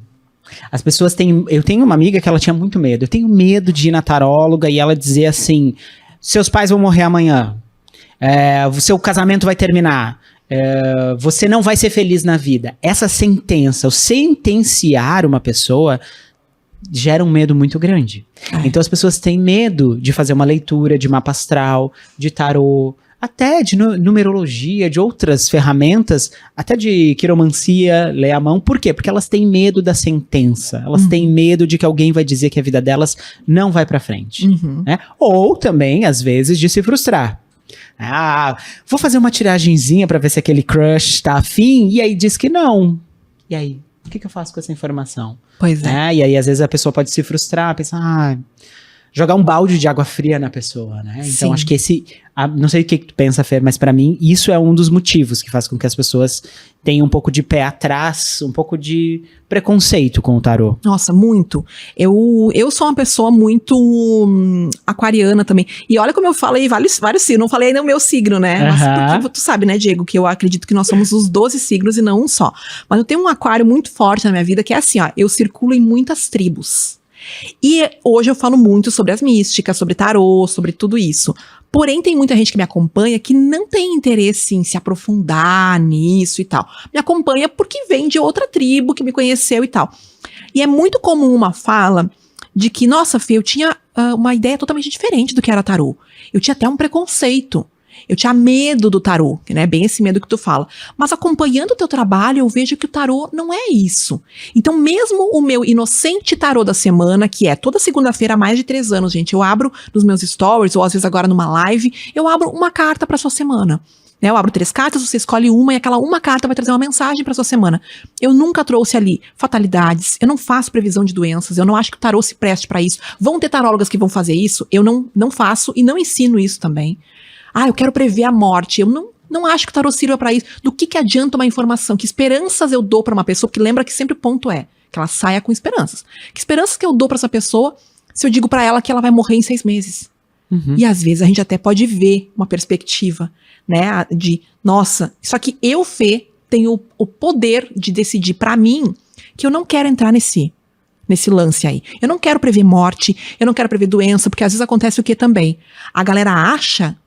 As pessoas têm. Eu tenho uma amiga que ela tinha muito medo. Eu tenho medo de ir na taróloga e ela dizer assim: seus pais vão morrer amanhã, o seu casamento vai terminar, você não vai ser feliz na vida. Essa sentença, o sentenciar uma pessoa gera um medo muito grande. Então as pessoas têm medo de fazer uma leitura de mapa astral, de tarô, até de numerologia, de outras ferramentas, até de quiromancia, ler a mão. Por quê? Porque elas têm medo da sentença. Elas têm medo de que alguém vai dizer que a vida delas não vai pra frente. Né? Ou também, às vezes, de se frustrar. Vou fazer uma tiragenzinha pra ver se aquele crush tá afim, e aí diz que não. E aí? O que eu faço com essa informação? Pois é. E aí, às vezes, a pessoa pode se frustrar, pensar, jogar um balde de água fria na pessoa, né? Então, Sim. acho que não sei o que tu pensa, Fê, mas pra mim, isso é um dos motivos que faz com que as pessoas tenham um pouco de pé atrás, um pouco de preconceito com o tarô. Nossa, muito. Eu sou uma pessoa muito aquariana também. E olha como eu falei vários signos. Não falei ainda o meu signo, né? Mas porque tu sabe, né, Diego, que eu acredito que nós somos os 12 signos e não um só. Mas eu tenho um aquário muito forte na minha vida, que é assim, ó, eu circulo em muitas tribos. E hoje eu falo muito sobre as místicas, sobre tarô, sobre tudo isso. Porém, tem muita gente que me acompanha que não tem interesse em se aprofundar nisso e tal. Me acompanha porque vem de outra tribo que me conheceu e tal. E é muito comum uma fala de que, nossa, Fê, eu tinha uma ideia totalmente diferente do que era tarô. Eu tinha até um preconceito. Eu tinha medo do tarô, né? Bem esse medo que tu fala. Mas acompanhando o teu trabalho, eu vejo que o tarô não é isso. Então, mesmo o meu inocente tarô da semana, que é toda segunda-feira há mais de 3 anos, gente, eu abro nos meus stories, ou às vezes agora numa live, eu abro uma carta pra sua semana. Né? Eu abro 3 cartas, você escolhe uma e aquela uma carta vai trazer uma mensagem pra sua semana. Eu nunca trouxe ali fatalidades, eu não faço previsão de doenças, eu não acho que o tarô se preste pra isso. Vão ter tarólogas que vão fazer isso, eu não faço e não ensino isso também. Eu quero prever a morte, eu não acho que o tarô sirva pra isso. Do que adianta uma informação? Que esperanças eu dou pra uma pessoa? Porque lembra que sempre o ponto é que ela saia com esperanças. Que esperanças que eu dou pra essa pessoa se eu digo pra ela que ela vai morrer em 6 meses? E às vezes a gente até pode ver uma perspectiva, né, de, nossa, só que eu, Fê, tenho o poder de decidir pra mim que eu não quero entrar nesse lance aí. Eu não quero prever morte, eu não quero prever doença, porque às vezes acontece o que também? A galera acha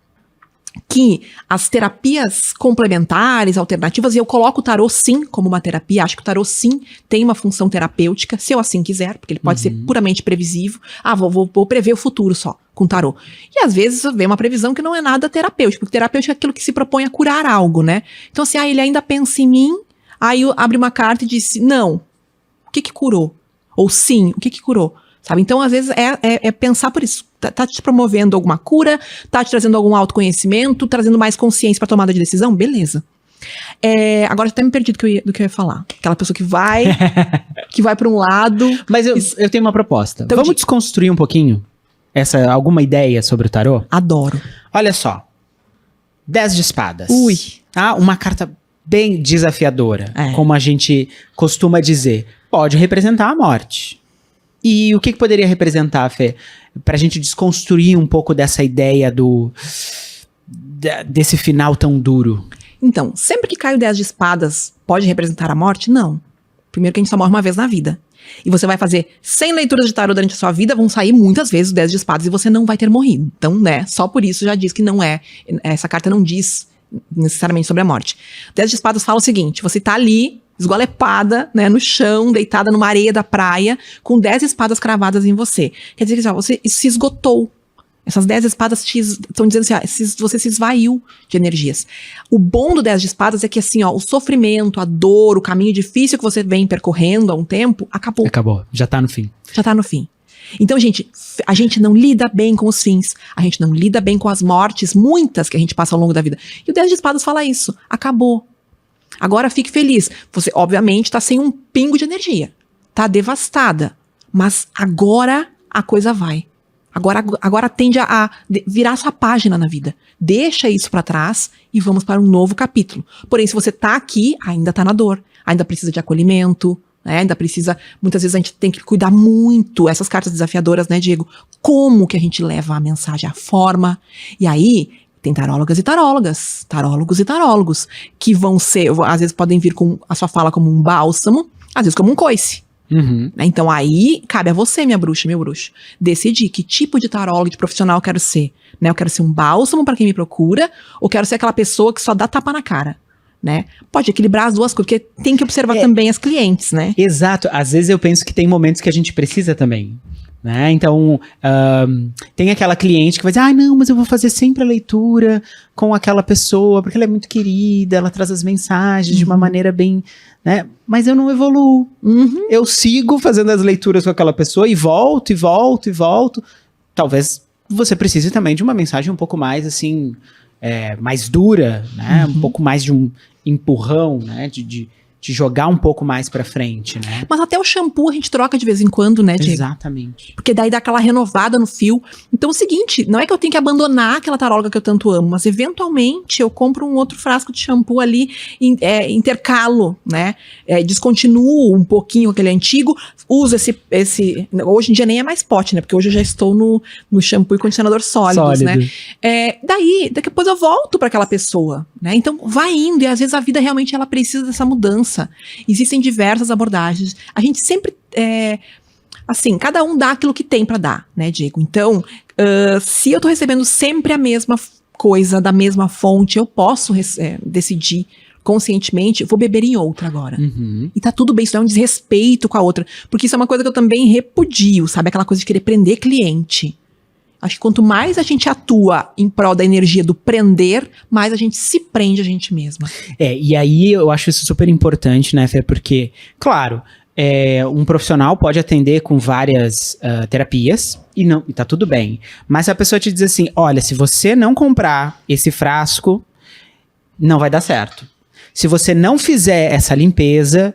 que as terapias complementares, alternativas, e eu coloco o tarô sim como uma terapia, acho que o tarô sim tem uma função terapêutica, se eu assim quiser, porque ele pode ser puramente previsível. Vou prever o futuro só, com tarô. E às vezes vem uma previsão que não é nada terapêutico, porque terapêutico é aquilo que se propõe a curar algo, né? Então assim, ele ainda pensa em mim, aí abre uma carta e diz, não, o que curou? Ou sim, o que curou? Sabe? Então, às vezes, é pensar por isso. Tá te promovendo alguma cura, tá te trazendo algum autoconhecimento, trazendo mais consciência pra tomada de decisão? Beleza. Agora eu até me perdi do que eu ia falar. Aquela pessoa que vai pra um lado. Mas eu tenho uma proposta. Então, vamos desconstruir um pouquinho alguma ideia sobre o tarô? Adoro. Olha só. 10 de espadas. Ui. Tá? Uma carta bem desafiadora. Como a gente costuma dizer. Pode representar a morte. E o que poderia representar, Fê? Pra gente desconstruir um pouco dessa ideia desse final tão duro. Então, sempre que cai o 10 de espadas, pode representar a morte? Não. Primeiro que a gente só morre uma vez na vida. E você vai fazer 100 leituras de tarô durante a sua vida, vão sair muitas vezes o 10 de espadas e você não vai ter morrido. Então, né, só por isso já diz que não essa carta não diz necessariamente sobre a morte. O 10 de espadas fala o seguinte, você tá ali, esgolepada, né, no chão, deitada numa areia da praia, com 10 espadas cravadas em você. Quer dizer que você se esgotou. Essas 10 espadas estão dizendo assim, você se esvaiu de energias. O bom do 10 de espadas é que assim, o sofrimento, a dor, o caminho difícil que você vem percorrendo há um tempo, acabou. Acabou, já tá no fim. Já tá no fim. Então, gente, a gente não lida bem com os fins, a gente não lida bem com as mortes, muitas que a gente passa ao longo da vida. E o 10 de espadas fala isso, acabou. Agora fique feliz. Você, obviamente, tá sem um pingo de energia. Tá devastada. Mas agora a coisa vai. Agora tende a virar sua página na vida. Deixa isso pra trás e vamos para um novo capítulo. Porém, se você tá aqui, ainda tá na dor. Ainda precisa de acolhimento, né? Ainda precisa... Muitas vezes a gente tem que cuidar muito. Essas cartas desafiadoras, né, Diego? Como que a gente leva a mensagem, a forma. E aí... Tem tarólogas e tarólogas, tarólogos e tarólogos, que vão ser, às vezes podem vir com a sua fala como um bálsamo, às vezes como um coice. Então aí, cabe a você, minha bruxa, meu bruxo, decidir que tipo de tarólogo, de profissional eu quero ser. Né? Eu quero ser um bálsamo para quem me procura, ou quero ser aquela pessoa que só dá tapa na cara. Né? Pode equilibrar as duas coisas, porque tem que observar também as clientes, né? Exato, às vezes eu penso que tem momentos que a gente precisa também. Né? Então, tem aquela cliente que vai dizer, não, mas eu vou fazer sempre a leitura com aquela pessoa, porque ela é muito querida, ela traz as mensagens de uma maneira bem, né? Mas eu não evoluo. Eu sigo fazendo as leituras com aquela pessoa e volto, e volto, e volto. Talvez você precise também de uma mensagem um pouco mais, assim, mais dura, né? Um pouco mais de um empurrão, né? De jogar um pouco mais pra frente, né? Mas até o shampoo a gente troca de vez em quando, né, Diego? Exatamente. Porque daí dá aquela renovada no fio. Então é o seguinte, não é que eu tenho que abandonar aquela taróloga que eu tanto amo, mas eventualmente eu compro um outro frasco de shampoo ali, intercalo, né? Descontinuo um pouquinho aquele antigo, uso esse... Hoje em dia nem é mais pote, né? Porque hoje eu já estou no shampoo e condicionador sólidos, né? Daí depois eu volto pra aquela pessoa, né? Então vai indo e às vezes a vida realmente ela precisa dessa mudança. Existem diversas abordagens. A gente sempre, assim, cada um dá aquilo que tem pra dar, né, Diego? Então, se eu tô recebendo sempre a mesma coisa, da mesma fonte, eu posso decidir conscientemente, vou beber em outra agora. E tá tudo bem, isso não é um desrespeito com a outra. Porque isso é uma coisa que eu também repudio, sabe? Aquela coisa de querer prender cliente. Acho que quanto mais a gente atua em prol da energia do prender, mais a gente se prende a gente mesma. E aí eu acho isso super importante, né, Fê? Porque, claro, um profissional pode atender com várias terapias e tá tudo bem. Mas se a pessoa te diz assim, olha, se você não comprar esse frasco, não vai dar certo. Se você não fizer essa limpeza,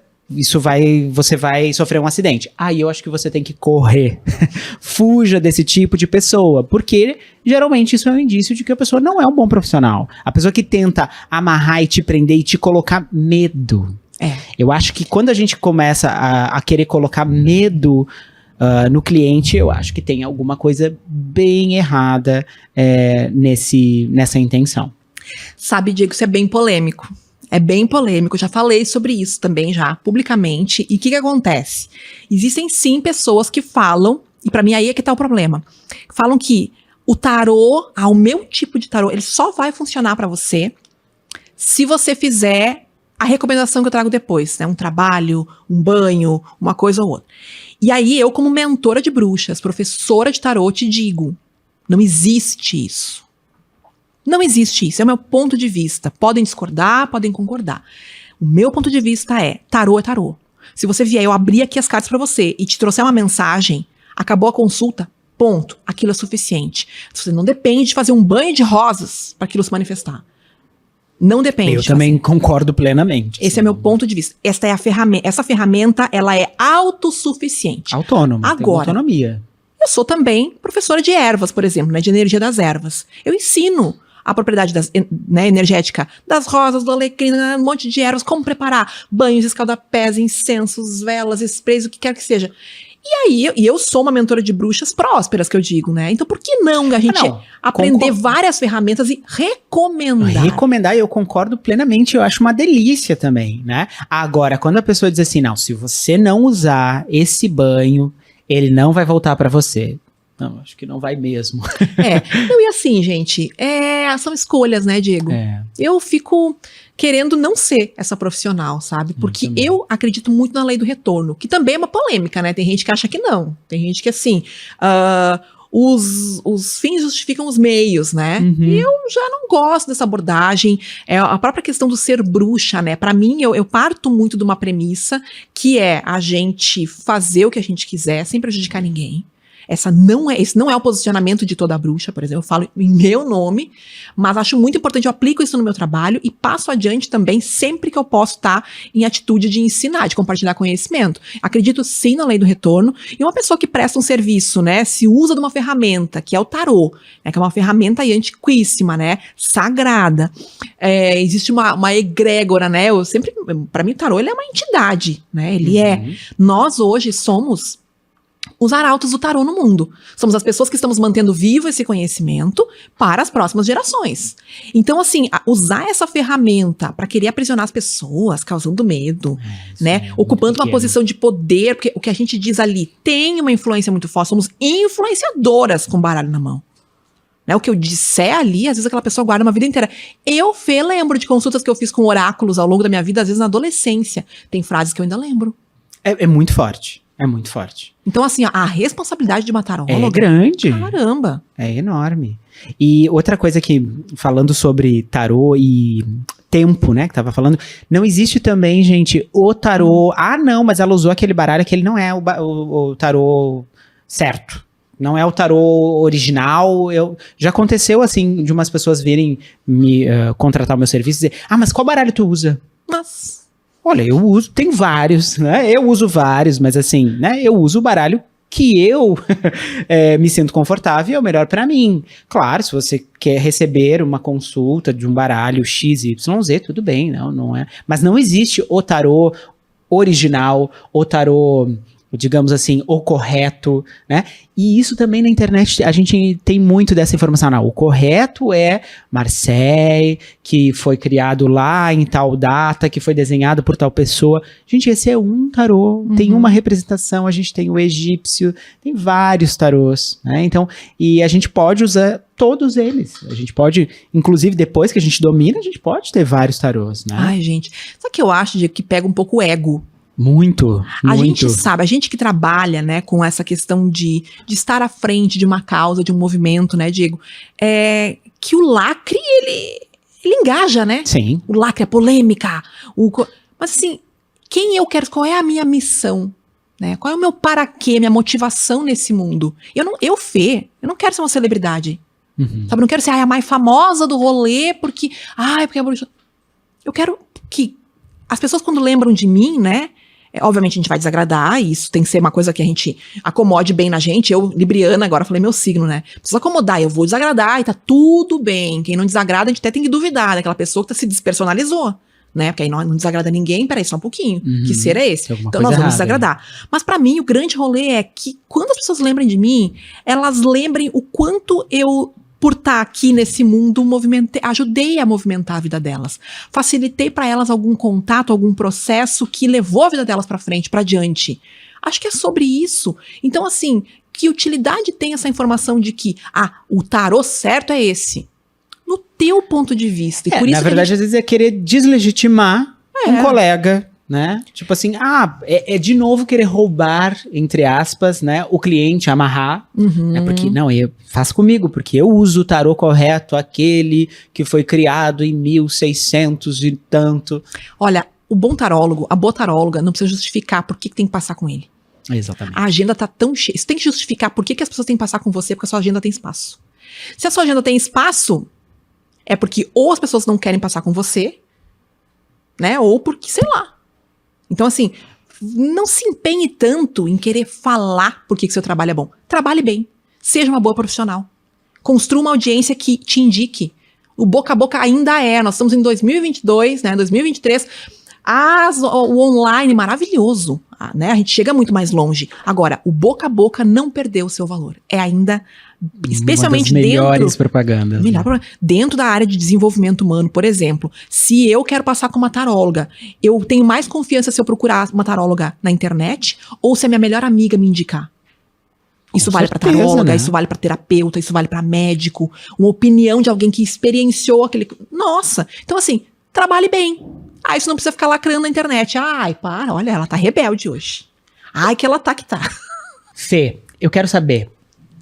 você vai sofrer um acidente. Aí eu acho que você tem que correr. Fuja desse tipo de pessoa, porque geralmente isso é um indício de que a pessoa não é um bom profissional. A pessoa que tenta amarrar e te prender e te colocar medo. Eu acho que quando a gente começa a querer colocar medo no cliente, eu acho que tem alguma coisa bem errada nessa intenção. Sabe, Diego, isso é bem polêmico. É bem polêmico, eu já falei sobre isso também já, publicamente. E o que acontece? Existem sim pessoas que falam, e pra mim aí é que tá o problema, falam que o tarô, o meu tipo de tarô, ele só vai funcionar pra você se você fizer a recomendação que eu trago depois, né? Um trabalho, um banho, uma coisa ou outra. E aí eu, como mentora de bruxas, professora de tarô, te digo, não existe isso. Não existe isso, é o meu ponto de vista. Podem discordar, podem concordar. O meu ponto de vista é tarô. Se você vier, eu abrir aqui as cartas pra você e te trouxer uma mensagem, acabou a consulta, ponto. Aquilo é suficiente. Você não depende de fazer um banho de rosas para aquilo se manifestar. Não depende. Eu também concordo plenamente. Esse é meu ponto de vista. Essa ferramenta, ela é autossuficiente. Autônoma, Agora, tem autonomia. Eu sou também professora de ervas, por exemplo, né, de energia das ervas. Eu ensino a propriedade energética das rosas, do alecrim, um monte de ervas, como preparar banhos, escaldapés, incensos, velas, sprays, o que quer que seja. E aí, eu sou uma mentora de bruxas prósperas, que eu digo, né? Então, por que não a gente aprender várias ferramentas e recomendar? Recomendar, eu concordo plenamente, eu acho uma delícia também, né? Agora, quando a pessoa diz assim, não, se você não usar esse banho, ele não vai voltar pra você. Não, acho que não vai mesmo. Não, e assim, gente, são escolhas, né, Diego? Eu fico querendo não ser essa profissional, sabe? Porque eu acredito muito na lei do retorno, que também é uma polêmica, né? Tem gente que acha que não. Tem gente que, assim, os fins justificam os meios, né? E eu já não gosto dessa abordagem. A própria questão do ser bruxa, né? Pra mim, eu parto muito de uma premissa que é a gente fazer o que a gente quiser sem prejudicar ninguém. Esse não é o posicionamento de toda bruxa, por exemplo, eu falo em meu nome, mas acho muito importante, eu aplico isso no meu trabalho e passo adiante também sempre que eu posso estar em atitude de ensinar, de compartilhar conhecimento. Acredito sim na lei do retorno, e uma pessoa que presta um serviço, né, se usa de uma ferramenta, que é o tarô, né, que é uma ferramenta aí antiquíssima, né, sagrada. Existe uma egrégora, né, pra mim o tarô ele é uma entidade, né, ele nós hoje somos os arautos do tarô no mundo. Somos as pessoas que estamos mantendo vivo esse conhecimento para as próximas gerações. Então, assim, usar essa ferramenta para querer aprisionar as pessoas, causando medo, né? Ocupando uma posição de poder, porque o que a gente diz ali tem uma influência muito forte. Somos influenciadoras com baralho na mão. Né? O que eu disser ali, às vezes aquela pessoa guarda uma vida inteira. Eu, Fê, lembro de consultas que eu fiz com oráculos ao longo da minha vida, às vezes na adolescência. Tem frases que eu ainda lembro. É muito forte. É muito forte. Então, assim, a responsabilidade de uma taróloga é grande. Caramba. É enorme. E outra coisa que, falando sobre tarô e tempo, né, que tava falando, não existe também, gente, o tarô, não, mas ela usou aquele baralho, que ele não é o tarô certo. Não é o tarô original. Já aconteceu, assim, de umas pessoas virem me contratar o meu serviço e dizer, mas qual baralho tu usa? Olha, eu uso, tem vários, né? Eu uso vários, mas assim, né? Eu uso o baralho que eu me sinto confortável e é o melhor pra mim. Claro, se você quer receber uma consulta de um baralho XYZ, tudo bem, não é. Mas não existe o tarô original, o tarô, digamos assim, o correto, né? E isso também na internet, a gente tem muito dessa informação. Não, o correto é Marseille, que foi criado lá em tal data, que foi desenhado por tal pessoa. Gente, esse é um tarô, tem uma representação, a gente tem o egípcio, tem vários tarôs, né? Então, e a gente pode usar todos eles. A gente pode, inclusive depois que a gente domina, a gente pode ter vários tarôs, né? Ai, gente, sabe o que eu acho, Diego, que pega um pouco o ego? Muito. A gente sabe, a gente que trabalha, né, com essa questão de estar à frente de uma causa, de um movimento, né, Diego, que o lacre, ele engaja, né? Sim. O lacre, a polêmica. Mas assim, qual é a minha missão? Né? Qual é o meu para quê, minha motivação nesse mundo? Eu não quero ser uma celebridade. Sabe, eu não quero ser a mais famosa do rolê porque a bruxa... eu quero que as pessoas, quando lembram de mim, né? Obviamente a gente vai desagradar, e isso tem que ser uma coisa que a gente acomode bem na gente. Eu, libriana, agora falei meu signo, né? Preciso acomodar, eu vou desagradar e tá tudo bem. Quem não desagrada, a gente até tem que duvidar daquela pessoa que se despersonalizou, né? Porque aí não desagrada ninguém, peraí, só um pouquinho. Que ser é esse? Então nós vamos desagradar. Mas pra mim, o grande rolê é que quando as pessoas lembrem de mim, elas lembrem o quanto eu, por estar aqui nesse mundo, ajudei a movimentar a vida delas. Facilitei para elas algum contato, algum processo que levou a vida delas para frente, para diante. Acho que é sobre isso. Então, assim, que utilidade tem essa informação de que, o tarô certo é esse? No teu ponto de vista. E por isso na verdade, às vezes é querer deslegitimar um colega, né? Tipo assim, é de novo querer roubar, entre aspas, né? O cliente, amarrar. É porque, não, faz comigo, porque eu uso o tarô correto, aquele que foi criado em 1600 e tanto. Olha, o bom tarólogo, a boa taróloga, não precisa justificar por que tem que passar com ele. Exatamente. A agenda tá tão cheia. Você tem que justificar por que as pessoas têm que passar com você, porque a sua agenda tem espaço. Se a sua agenda tem espaço, é porque ou as pessoas não querem passar com você, né? Ou porque, sei lá. Então, assim, não se empenhe tanto em querer falar por que seu trabalho é bom. Trabalhe bem. Seja uma boa profissional. Construa uma audiência que te indique. O boca a boca ainda é. Nós estamos em 2022, né? 2023. O online, maravilhoso. Né? A gente chega muito mais longe. Agora, o boca a boca não perdeu o seu valor. É ainda, especialmente uma das melhores propagandas. Dentro da área de desenvolvimento humano, por exemplo, se eu quero passar com uma taróloga, eu tenho mais confiança se eu procurar uma taróloga na internet ou se a minha melhor amiga me indicar. Isso vale para taróloga, né? Isso vale para terapeuta, isso vale para médico, uma opinião de alguém que experienciou aquele... Nossa! Então, assim, trabalhe bem. Isso não precisa ficar lacrando na internet. Olha, ela tá rebelde hoje. Que ela tá que tá. Fê, eu quero saber,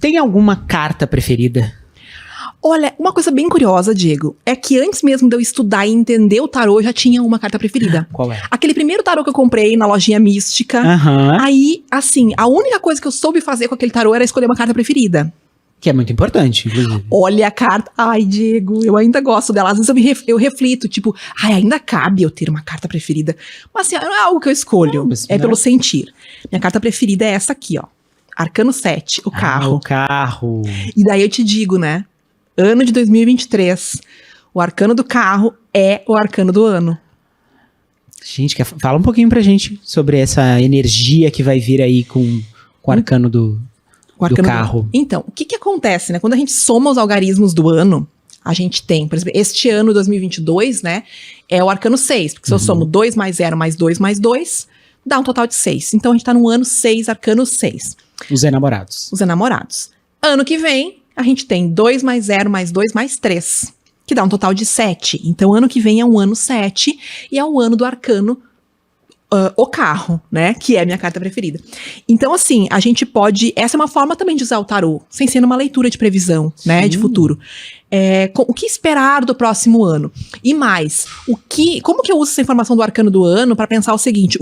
tem alguma carta preferida? Olha, uma coisa bem curiosa, Diego, é que antes mesmo de eu estudar e entender o tarô, eu já tinha uma carta preferida. Qual é? Aquele primeiro tarô que eu comprei na lojinha mística. Aí, assim, a única coisa que eu soube fazer com aquele tarô era escolher uma carta preferida. Que é muito importante, inclusive. Olha a carta. Diego, eu ainda gosto dela. Às vezes eu reflito, tipo, ainda cabe eu ter uma carta preferida. Mas assim, não é algo que eu escolho, pelo sentir. Minha carta preferida é essa aqui, ó. Arcano 7, o carro. O carro. E daí eu te digo, né? Ano de 2023. O arcano do carro é o arcano do ano. Gente, fala um pouquinho pra gente sobre essa energia que vai vir aí com o arcano do carro. Então, o que acontece, né? Quando a gente soma os algarismos do ano, a gente tem, por exemplo, este ano 2022, né? É o arcano 6, porque se eu somo 2 mais 0 mais 2 mais 2, dá um total de 6. Então a gente tá no ano 6, arcano 6. Os enamorados. Os enamorados. Ano que vem, a gente tem 2 mais 0 mais 2 mais 3, que dá um total de 7. Então ano que vem é um ano 7 e é o ano do arcano o carro, né? Que é a minha carta preferida. Então, assim, a gente pode... Essa é uma forma também de usar o tarô, sem ser uma leitura de previsão, né? De futuro. O que esperar do próximo ano? E mais, como que eu uso essa informação do arcano do ano para pensar o seguinte,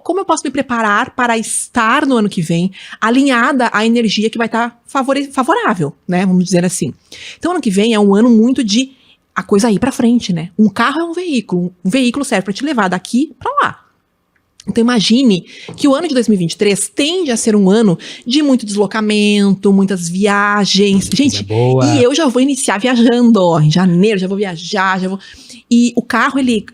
como eu posso me preparar para estar no ano que vem alinhada à energia que vai estar favorável, né? Vamos dizer assim. Então, ano que vem é um ano muito de a coisa ir para frente, né? Um carro é um veículo serve para te levar daqui para lá. Então imagine que o ano de 2023 tende a ser um ano de muito deslocamento, muitas viagens. Gente, e eu já vou iniciar viajando, ó, em janeiro, já vou viajar, E o carro, ele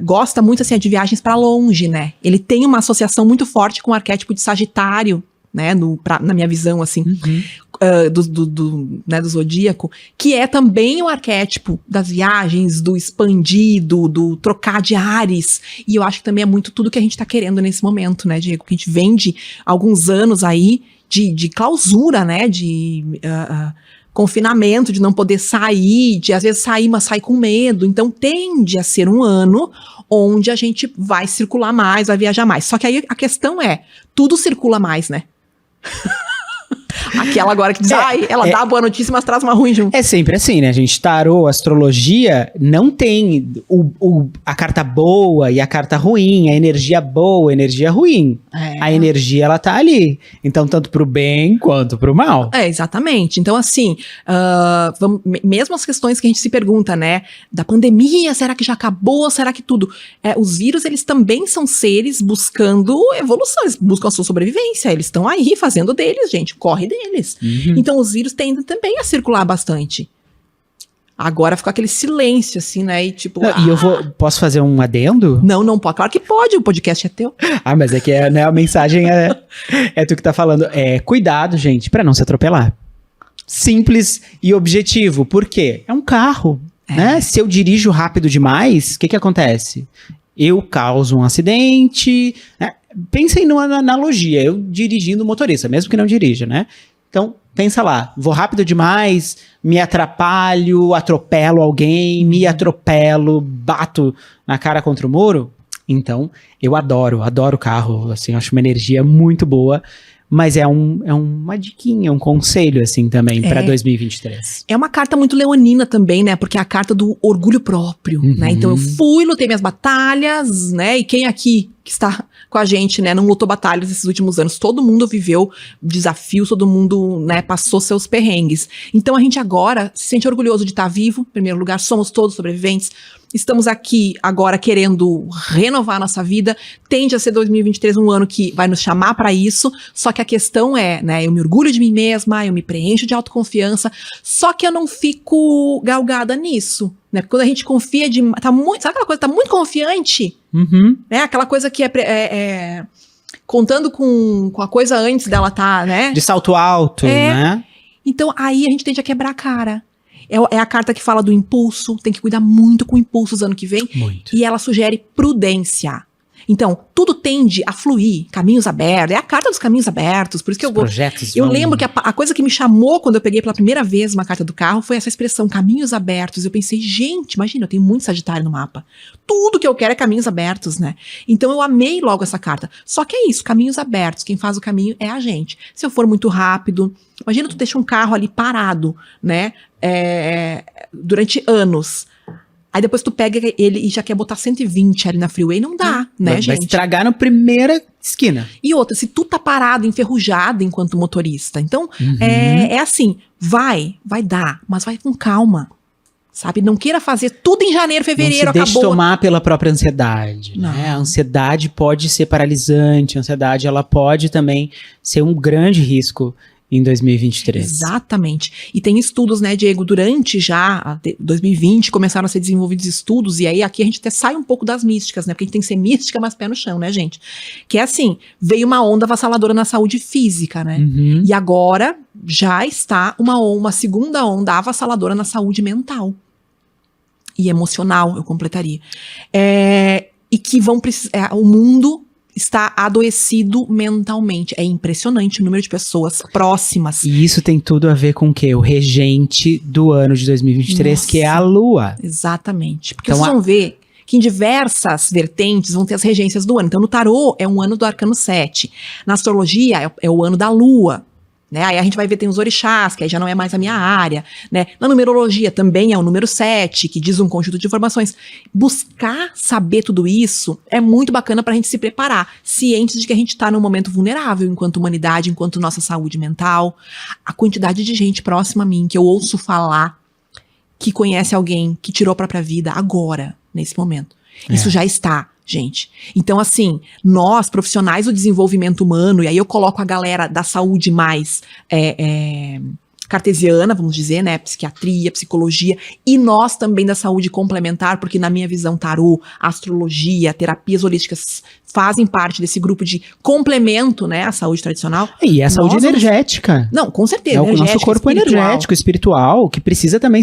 gosta muito, assim, de viagens para longe, né? Ele tem uma associação muito forte com o arquétipo de Sagitário, né? Na minha visão, assim, do zodíaco, que é também o arquétipo das viagens, do expandido, do trocar de ares. E eu acho que também é muito tudo que a gente tá querendo nesse momento, né, Diego? Que a gente vem de alguns anos aí de clausura, né? De confinamento, de não poder sair, de às vezes sair, mas sair com medo. Então tende a ser um ano onde a gente vai circular mais, vai viajar mais. Só que aí a questão é, tudo circula mais, né? Aquela agora que diz, ela dá a boa notícia, mas traz uma ruim junto. É sempre assim, né, gente? Tarô, astrologia, não tem a carta boa e a carta ruim, a energia boa, a energia ruim. A energia, ela tá ali. Então, tanto pro bem quanto pro mal. Exatamente. Então, assim, mesmo as questões que a gente se pergunta, né? Da pandemia, será que já acabou? Será que tudo? Os vírus, eles também são seres buscando evolução, eles buscam a sua sobrevivência, eles estão aí fazendo deles, gente, corre deles. Então, os vírus tendem também a circular bastante. Agora ficou aquele silêncio, assim, né? E tipo. Não, e posso fazer um adendo? Não pode. Claro que pode, o podcast é teu. Mas é que né, a mensagem é tu que tá falando. Cuidado, gente, pra não se atropelar. Simples e objetivo. Por quê? É um carro. Né? Se eu dirijo rápido demais, o que acontece? Eu causo um acidente. Né? Pensem numa analogia. Eu dirigindo motorista, mesmo que não dirija, né? Então, pensa lá. Vou rápido demais, me atrapalho, atropelo alguém, me atropelo, bato na cara contra o muro. Então, eu adoro carro. Assim, acho uma energia muito boa. Mas é uma diquinha, um conselho, assim, também, pra 2023. É uma carta muito leonina também, né? Porque é a carta do orgulho próprio, né? Então, eu fui, lutei minhas batalhas, né? E quem aqui que está com a gente, né? Não lutou batalhas esses últimos anos. Todo mundo viveu desafios, todo mundo, né? Passou seus perrengues. Então, a gente agora se sente orgulhoso de estar vivo. Em primeiro lugar, somos todos sobreviventes. Estamos aqui agora querendo renovar a nossa vida. Tende a ser 2023 um ano que vai nos chamar para isso. Só que a questão é, né? Eu me orgulho de mim mesma, eu me preencho de autoconfiança. Só que eu não fico galgada nisso, né? Porque quando a gente confia sabe aquela coisa, tá muito confiante? Né? Aquela coisa que contando com a coisa antes dela tá, né? De salto alto, né? Então aí a gente tende a quebrar a cara. É a carta que fala do impulso, tem que cuidar muito com impulsos ano que vem. Muito. E ela sugere prudência. Então, tudo tende a fluir, caminhos abertos. É a carta dos caminhos abertos, por isso que eu gosto. Eu lembro que a coisa que me chamou quando eu peguei pela primeira vez uma carta do carro foi essa expressão, caminhos abertos. Eu pensei, gente, imagina, eu tenho muito Sagitário no mapa. Tudo que eu quero é caminhos abertos, né? Então eu amei logo essa carta. Só que é isso, caminhos abertos. Quem faz o caminho é a gente. Se eu for muito rápido, imagina tu deixa um carro ali parado, né? Durante anos. Aí depois tu pega ele e já quer botar 120 ali na freeway, não dá, né, gente? Vai estragar na primeira esquina. E outra, se tu tá parado, enferrujado enquanto motorista. Então, é assim, vai dar, mas vai com calma, sabe? Não queira fazer tudo em janeiro, fevereiro, acabou. Não se deixe tomar pela própria ansiedade, né? A ansiedade pode ser paralisante, a ansiedade, ela pode também ser um grande risco em 2023. Exatamente. E tem estudos, né, Diego, durante já 2020 começaram a ser desenvolvidos estudos, e aí aqui a gente até sai um pouco das místicas, né, porque a gente tem que ser mística, mas pé no chão, né, gente? Que é assim, veio uma onda avassaladora na saúde física, né? E agora já está uma segunda onda avassaladora na saúde mental. E emocional, eu completaria. E que vão precisar, o mundo está adoecido mentalmente. É impressionante o número de pessoas próximas. E isso tem tudo a ver com o quê? O regente do ano de 2023, que é a Lua. Exatamente. Porque vocês vão ver que em diversas vertentes vão ter as regências do ano. Então, no tarô é um ano do arcano 7. Na astrologia é o ano da Lua. Né? Aí a gente vai ver, tem os orixás, que aí já não é mais a minha área, né? Na numerologia também é o número 7, que diz um conjunto de informações. Buscar saber tudo isso é muito bacana pra gente se preparar, cientes de que a gente tá num momento vulnerável enquanto humanidade, enquanto nossa saúde mental. A quantidade de gente próxima a mim, que eu ouço falar, que conhece alguém que tirou a própria vida agora, nesse momento. Isso já está, gente. Então, assim, nós, profissionais do desenvolvimento humano, e aí eu coloco a galera da saúde mais cartesiana, vamos dizer, né, psiquiatria, psicologia, e nós também da saúde complementar, porque na minha visão tarô, astrologia, terapias holísticas fazem parte desse grupo de complemento, né, à saúde tradicional. E a saúde energética. Não, com certeza. É o nosso corpo energético, espiritual, que precisa também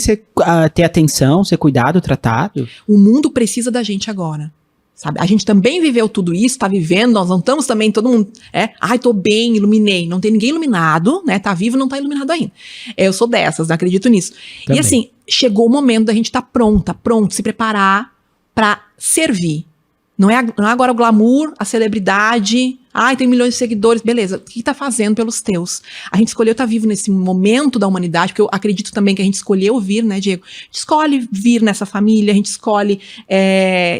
ter atenção, ser cuidado, tratado. O mundo precisa da gente agora. Sabe? A gente também viveu tudo isso, tá vivendo, nós não estamos também, todo mundo, tô bem, iluminei. Não tem ninguém iluminado, né? Tá vivo, não tá iluminado ainda. Eu sou dessas, acredito nisso. Também. E assim, chegou o momento da gente estar pronto, se preparar pra servir. Não é agora o glamour, a celebridade, Ai, tem milhões de seguidores, beleza. O que tá fazendo pelos teus? A gente escolheu estar vivo nesse momento da humanidade, porque eu acredito também que a gente escolheu vir, né, Diego? A gente escolhe vir nessa família, a gente escolhe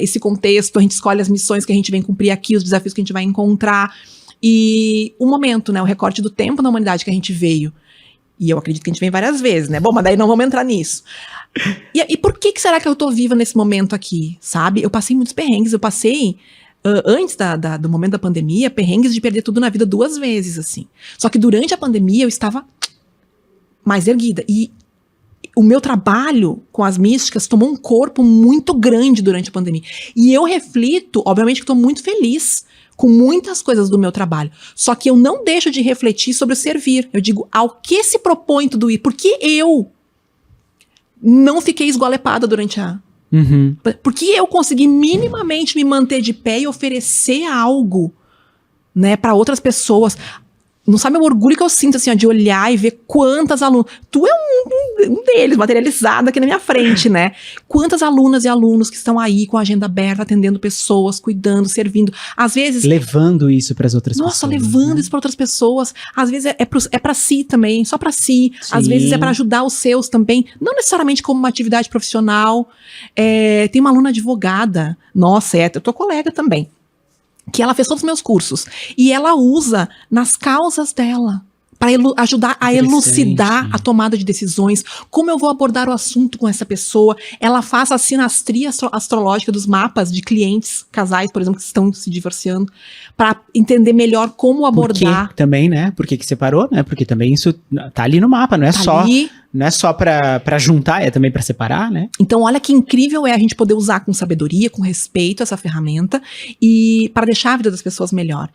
esse contexto, a gente escolhe as missões que a gente vem cumprir aqui, os desafios que a gente vai encontrar. E o momento, né, o recorte do tempo na humanidade que a gente veio. E eu acredito que a gente vem várias vezes, né? Bom, mas daí não vamos entrar nisso. E por que será que eu tô viva nesse momento aqui, sabe? Eu passei muitos perrengues, eu passei, antes do momento da pandemia, perrengues de perder tudo na vida 2 vezes, assim. Só que durante a pandemia eu estava mais erguida. E o meu trabalho com as místicas tomou um corpo muito grande durante a pandemia. E eu reflito, obviamente que estou muito feliz com muitas coisas do meu trabalho. Só que eu não deixo de refletir sobre o servir. Eu digo, ao que se propõe tudo isso? Por que eu não fiquei esgolepada durante a... Por que eu consegui minimamente me manter de pé e oferecer algo, né, para outras pessoas? Não sabe o orgulho que eu sinto, assim, ó, de olhar e ver quantas alunas... Tu é um deles, materializado aqui na minha frente, né? Quantas alunas e alunos que estão aí com a agenda aberta, atendendo pessoas, cuidando, servindo. Às vezes... Levando isso para as outras pessoas. Nossa, levando isso para outras pessoas. Às vezes é para si também, só para si. Sim. Às vezes é para ajudar os seus também. Não necessariamente como uma atividade profissional. Tem uma aluna advogada. Nossa, eu tô colega também. Que ela fez todos os meus cursos. E ela usa nas causas dela para ajudar a elucidar a tomada de decisões, como eu vou abordar o assunto com essa pessoa. Ela faz a sinastria astrológica dos mapas de clientes, casais, por exemplo, que estão se divorciando, para entender melhor como abordar. Por que também, né? Por que separou, né? Porque também isso tá ali no mapa, não é só para juntar, é também para separar, né? Então, olha que incrível é a gente poder usar com sabedoria, com respeito essa ferramenta e para deixar a vida das pessoas melhor.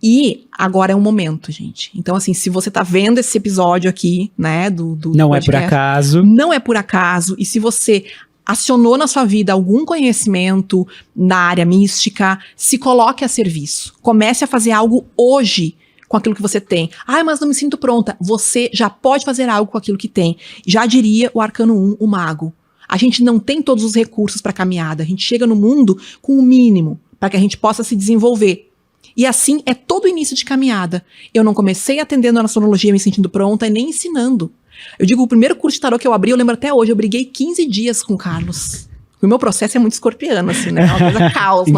E agora é um momento, gente. Então, assim, se você tá vendo esse episódio aqui, né, do Não podcast, é por acaso. Não é por acaso. E se você acionou na sua vida algum conhecimento na área mística, se coloque a serviço. Comece a fazer algo hoje com aquilo que você tem. Ah, mas não me sinto pronta. Você já pode fazer algo com aquilo que tem. Já diria o Arcano 1, o mago. A gente não tem todos os recursos para caminhada. A gente chega no mundo com o mínimo para que a gente possa se desenvolver. E assim é todo o início de caminhada. Eu não comecei atendendo a astrologia me sentindo pronta e nem ensinando. Eu digo, o primeiro curso de tarô que eu abri, eu lembro até hoje, eu briguei 15 dias com o Carlos. O meu processo é muito escorpiano, assim, né? É uma coisa caos,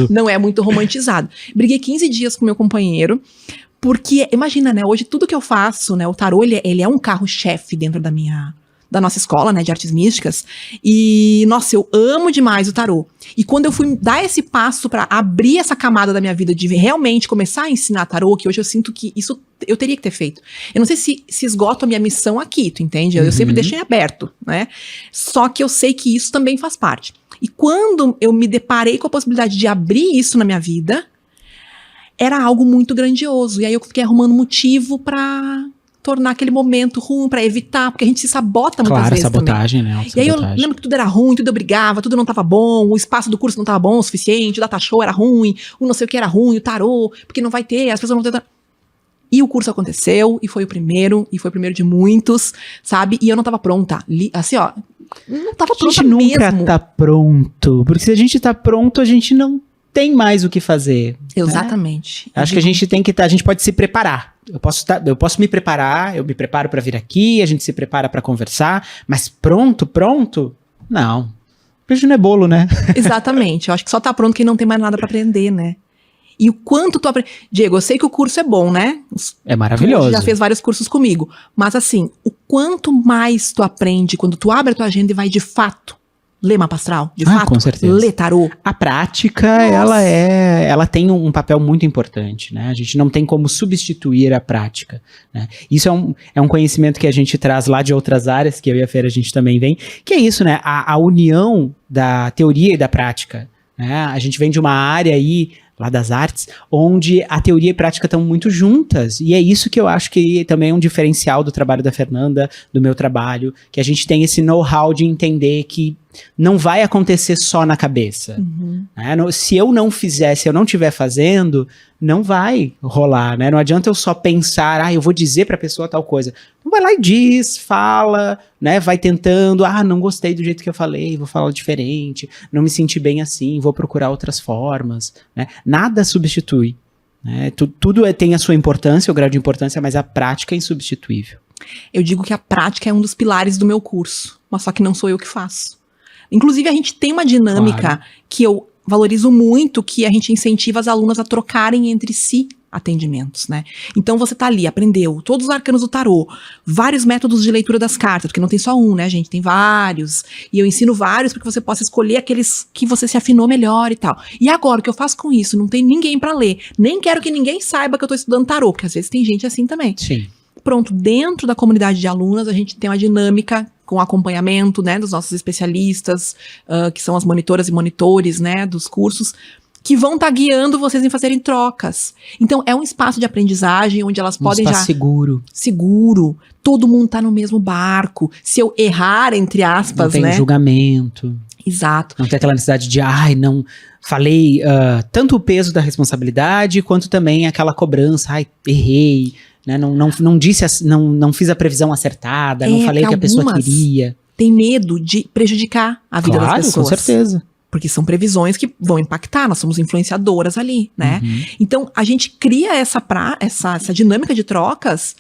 não é muito romantizado. Briguei 15 dias com o meu companheiro, porque, imagina, né? Hoje tudo que eu faço, né? O tarô, ele é um carro-chefe dentro da nossa escola, né, de artes místicas, e, nossa, eu amo demais o tarô. E quando eu fui dar esse passo pra abrir essa camada da minha vida, de realmente começar a ensinar tarô, que hoje eu sinto que isso eu teria que ter feito. Eu não sei se esgoto a minha missão aqui, tu entende? Eu sempre deixei aberto, né? Só que eu sei que isso também faz parte. E quando eu me deparei com a possibilidade de abrir isso na minha vida, era algo muito grandioso. E aí eu fiquei arrumando motivo pra tornar aquele momento ruim, pra evitar, porque a gente se sabota muitas vezes sabotagem, também. né? E aí eu lembro que tudo era ruim, tudo eu brigava, tudo não tava bom, o espaço do curso não tava bom o suficiente, o data show era ruim, o não sei o que era ruim, o tarô, porque não vai ter, as pessoas não vão ter... E o curso aconteceu, e foi o primeiro de muitos, sabe? E eu não tava pronta. Assim, ó, não tava pronta mesmo. A gente nunca tá pronto, porque se a gente tá pronto, a gente não tem mais o que fazer. Exatamente. Né? Acho que a gente tem que a gente pode se preparar. Eu posso me preparar, eu me preparo pra vir aqui, a gente se prepara pra conversar, mas pronto? Não. Beijo não é bolo, né? Exatamente. Eu acho que só tá pronto quem não tem mais nada pra aprender, né? E o quanto tu aprende... Diego, eu sei que o curso é bom, né? É maravilhoso. Tu já fez vários cursos comigo. Mas assim, o quanto mais tu aprende quando tu abre a tua agenda e vai de fato ler mapa astral, de fato, com certeza. ler tarô. A prática, ela tem um papel muito importante, né? A gente não tem como substituir a prática, né? Isso é um conhecimento que a gente traz lá de outras áreas, que eu e a Fer a gente também vem, que é isso, né? A união da teoria e da prática, né? A gente vem de uma área aí, lá das artes, onde a teoria e a prática estão muito juntas, e é isso que eu acho que também é um diferencial do trabalho da Fernanda, do meu trabalho, que a gente tem esse know-how de entender que não vai acontecer só na cabeça. Né? Se eu não fizer, se eu não estiver fazendo, não vai rolar, né? Não adianta eu só pensar, eu vou dizer pra pessoa tal coisa. Então vai lá e diz, fala, né? Vai tentando, não gostei do jeito que eu falei, vou falar diferente, não me senti bem assim, vou procurar outras formas, né? Nada substitui, né? Tudo tem a sua importância, o grau de importância, mas a prática é insubstituível. Eu digo que a prática é um dos pilares do meu curso, mas só que não sou eu que faço. Inclusive, a gente tem uma dinâmica que eu valorizo muito, que a gente incentiva as alunas a trocarem entre si atendimentos, né? Então você tá ali, aprendeu todos os arcanos do tarô, vários métodos de leitura das cartas, porque não tem só um, né, gente? Tem vários. E eu ensino vários para que você possa escolher aqueles que você se afinou melhor e tal. E agora, o que eu faço com isso? Não tem ninguém para ler. Nem quero que ninguém saiba que eu tô estudando tarô, porque às vezes tem gente assim também. Sim. Pronto, dentro da comunidade de alunas, a gente tem uma dinâmica com acompanhamento, né, dos nossos especialistas, que são as monitoras e monitores, né, dos cursos, que vão estar guiando vocês em fazerem trocas. Então, é um espaço de aprendizagem onde elas podem já... seguro. Seguro. Todo mundo tá no mesmo barco. Se eu errar, entre aspas, não tem julgamento. Exato. Não tem aquela necessidade de, não falei tanto o peso da responsabilidade, quanto também aquela cobrança, errei, né? Não disse, não fiz a previsão acertada, não falei o que a pessoa queria. Tem medo de prejudicar a vida das pessoas. Com certeza. Porque são previsões que vão impactar, nós somos influenciadoras ali, né? Uhum. Então, a gente cria essa dinâmica de trocas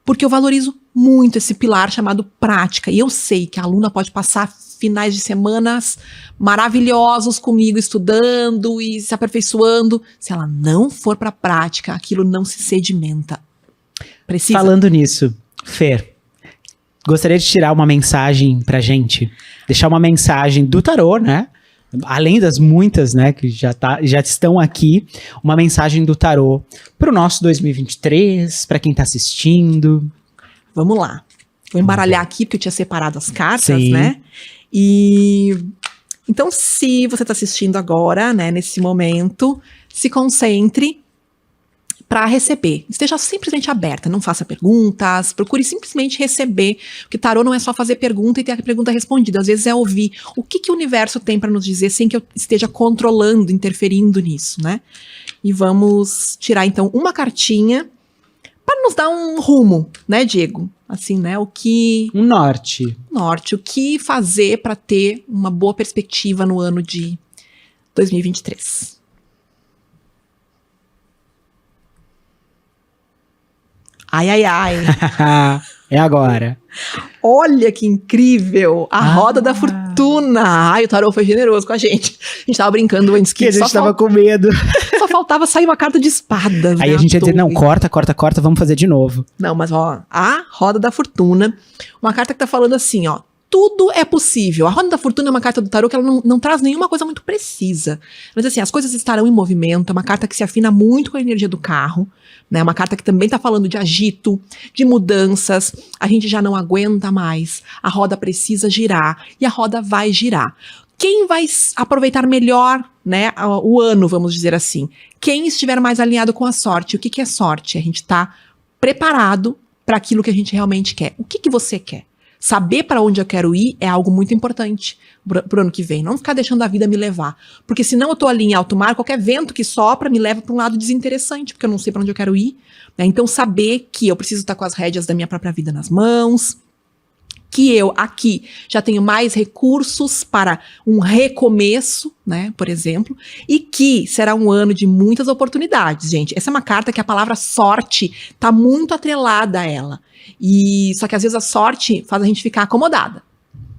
porque eu valorizo muito esse pilar chamado prática. E eu sei que a aluna pode passar finais de semanas maravilhosos comigo, estudando e se aperfeiçoando. Se ela não for para a prática, aquilo não se sedimenta. Precisa. Falando nisso, Fer, gostaria de tirar uma mensagem pra gente. Deixar uma mensagem do tarô, né? Além das muitas, né, que já estão aqui, uma mensagem do tarô pro nosso 2023, para quem tá assistindo. Vamos lá. Vou embaralhar aqui, porque eu tinha separado as cartas, Sim. né? E então, se você tá assistindo agora, né, nesse momento, se concentre para receber. Esteja simplesmente aberta, não faça perguntas, procure simplesmente receber, porque tarô não é só fazer pergunta e ter a pergunta respondida, às vezes é ouvir o que o universo tem para nos dizer sem que eu esteja controlando, interferindo nisso, né? E vamos tirar então uma cartinha para nos dar um rumo, né, Diego? Assim, né, Um norte. o que fazer para ter uma boa perspectiva no ano de 2023. Ai, ai, ai. É agora. Olha que incrível! A roda da fortuna. Ai, o tarô foi generoso com a gente. A gente tava brincando antes que a gente tava com medo. Só faltava sair uma carta de espadas. Aí né, a gente ia dizer, não, corta, vamos fazer de novo. Não, mas ó, a roda da fortuna. Uma carta que tá falando assim, ó. Tudo é possível. A roda da fortuna é uma carta do tarô que ela não traz nenhuma coisa muito precisa. Mas assim, as coisas estarão em movimento. É uma carta que se afina muito com a energia do carro. Né? Uma carta que também tá falando de agito, de mudanças. A gente já não aguenta mais. A roda precisa girar. E a roda vai girar. Quem vai aproveitar melhor, né, o ano, vamos dizer assim? Quem estiver mais alinhado com a sorte. O que é sorte? A gente tá preparado para aquilo que a gente realmente quer. O que você quer? Saber para onde eu quero ir é algo muito importante pro ano que vem. Não ficar deixando a vida me levar. Porque senão eu tô ali em alto mar, qualquer vento que sopra me leva para um lado desinteressante, porque eu não sei para onde eu quero ir. Né? Então saber que eu preciso estar com as rédeas da minha própria vida nas mãos, que eu aqui já tenho mais recursos para um recomeço, né, por exemplo, e que será um ano de muitas oportunidades, gente. Essa é uma carta que a palavra sorte tá muito atrelada a ela. E só que às vezes a sorte faz a gente ficar acomodada.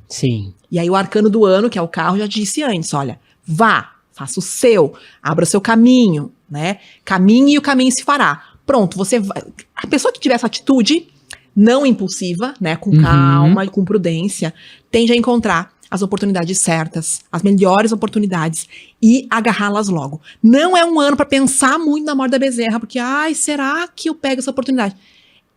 Sim. E aí o arcano do ano, que é o carro, já disse antes, olha, vá, faça o seu, abra o seu caminho, né? Caminhe e o caminho se fará. Pronto, você vai. A pessoa que tiver essa atitude não impulsiva, né, com calma e com prudência, tende a encontrar as oportunidades certas, as melhores oportunidades e agarrá-las logo. Não é um ano para pensar muito na morte da bezerra, porque, será que eu pego essa oportunidade?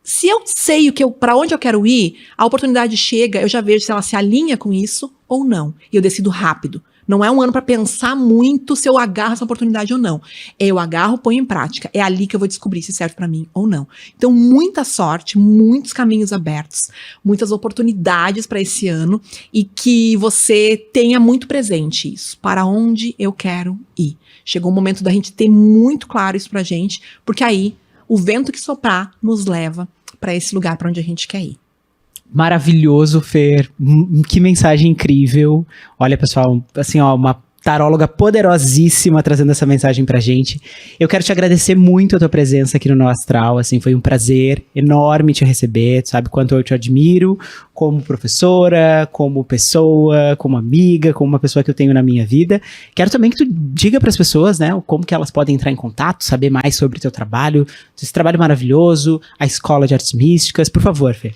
Se eu sei para onde eu quero ir, a oportunidade chega, eu já vejo se ela se alinha com isso ou não. E eu decido rápido. Não é um ano para pensar muito se eu agarro essa oportunidade ou não. Eu agarro, ponho em prática. É ali que eu vou descobrir se serve para mim ou não. Então, muita sorte, muitos caminhos abertos, muitas oportunidades para esse ano e que você tenha muito presente isso. Para onde eu quero ir. Chegou o momento da gente ter muito claro isso pra gente, porque aí o vento que soprar nos leva para esse lugar para onde a gente quer ir. Maravilhoso, Fer. Que mensagem incrível. Olha, pessoal, assim, ó, uma taróloga poderosíssima trazendo essa mensagem pra gente. Eu quero te agradecer muito a tua presença aqui no No Astral, assim, foi um prazer enorme te receber, tu sabe quanto eu te admiro como professora, como pessoa, como amiga, como uma pessoa que eu tenho na minha vida. Quero também que tu diga pras pessoas, né, como que elas podem entrar em contato, saber mais sobre o teu trabalho, esse trabalho maravilhoso, a Escola de Artes Místicas, por favor, Fê.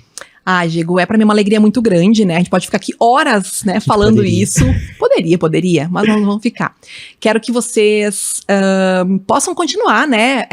Diego, é pra mim uma alegria muito grande, né? A gente pode ficar aqui horas, né, falando isso. Poderia, mas não vamos ficar. Quero que vocês possam continuar, né,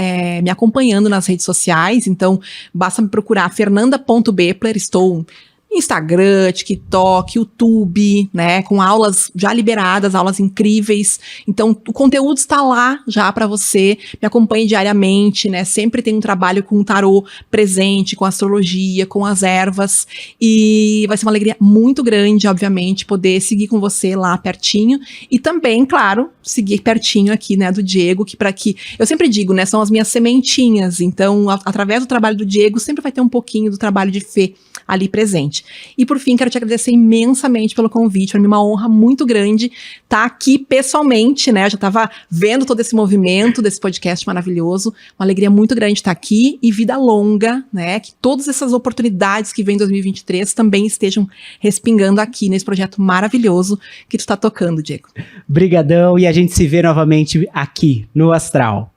me acompanhando nas redes sociais. Então, basta me procurar fernanda.bepler, estou Instagram, TikTok, YouTube, né, com aulas já liberadas, aulas incríveis. Então, o conteúdo está lá já para você. Me acompanhe diariamente, né? Sempre tem um trabalho com o tarô presente, com a astrologia, com as ervas. E vai ser uma alegria muito grande, obviamente, poder seguir com você lá pertinho. E também, claro, seguir pertinho aqui, né, do Diego, que eu sempre digo, né, são as minhas sementinhas. Então, através do trabalho do Diego, sempre vai ter um pouquinho do trabalho de Fê ali presente. E por fim, quero te agradecer imensamente pelo convite, para mim é uma honra muito grande estar aqui pessoalmente, né, eu já estava vendo todo esse movimento desse podcast maravilhoso, uma alegria muito grande estar aqui e vida longa, né, que todas essas oportunidades que vem em 2023 também estejam respingando aqui nesse projeto maravilhoso que tu está tocando, Diego. Brigadão, e a gente se vê novamente aqui no Astral.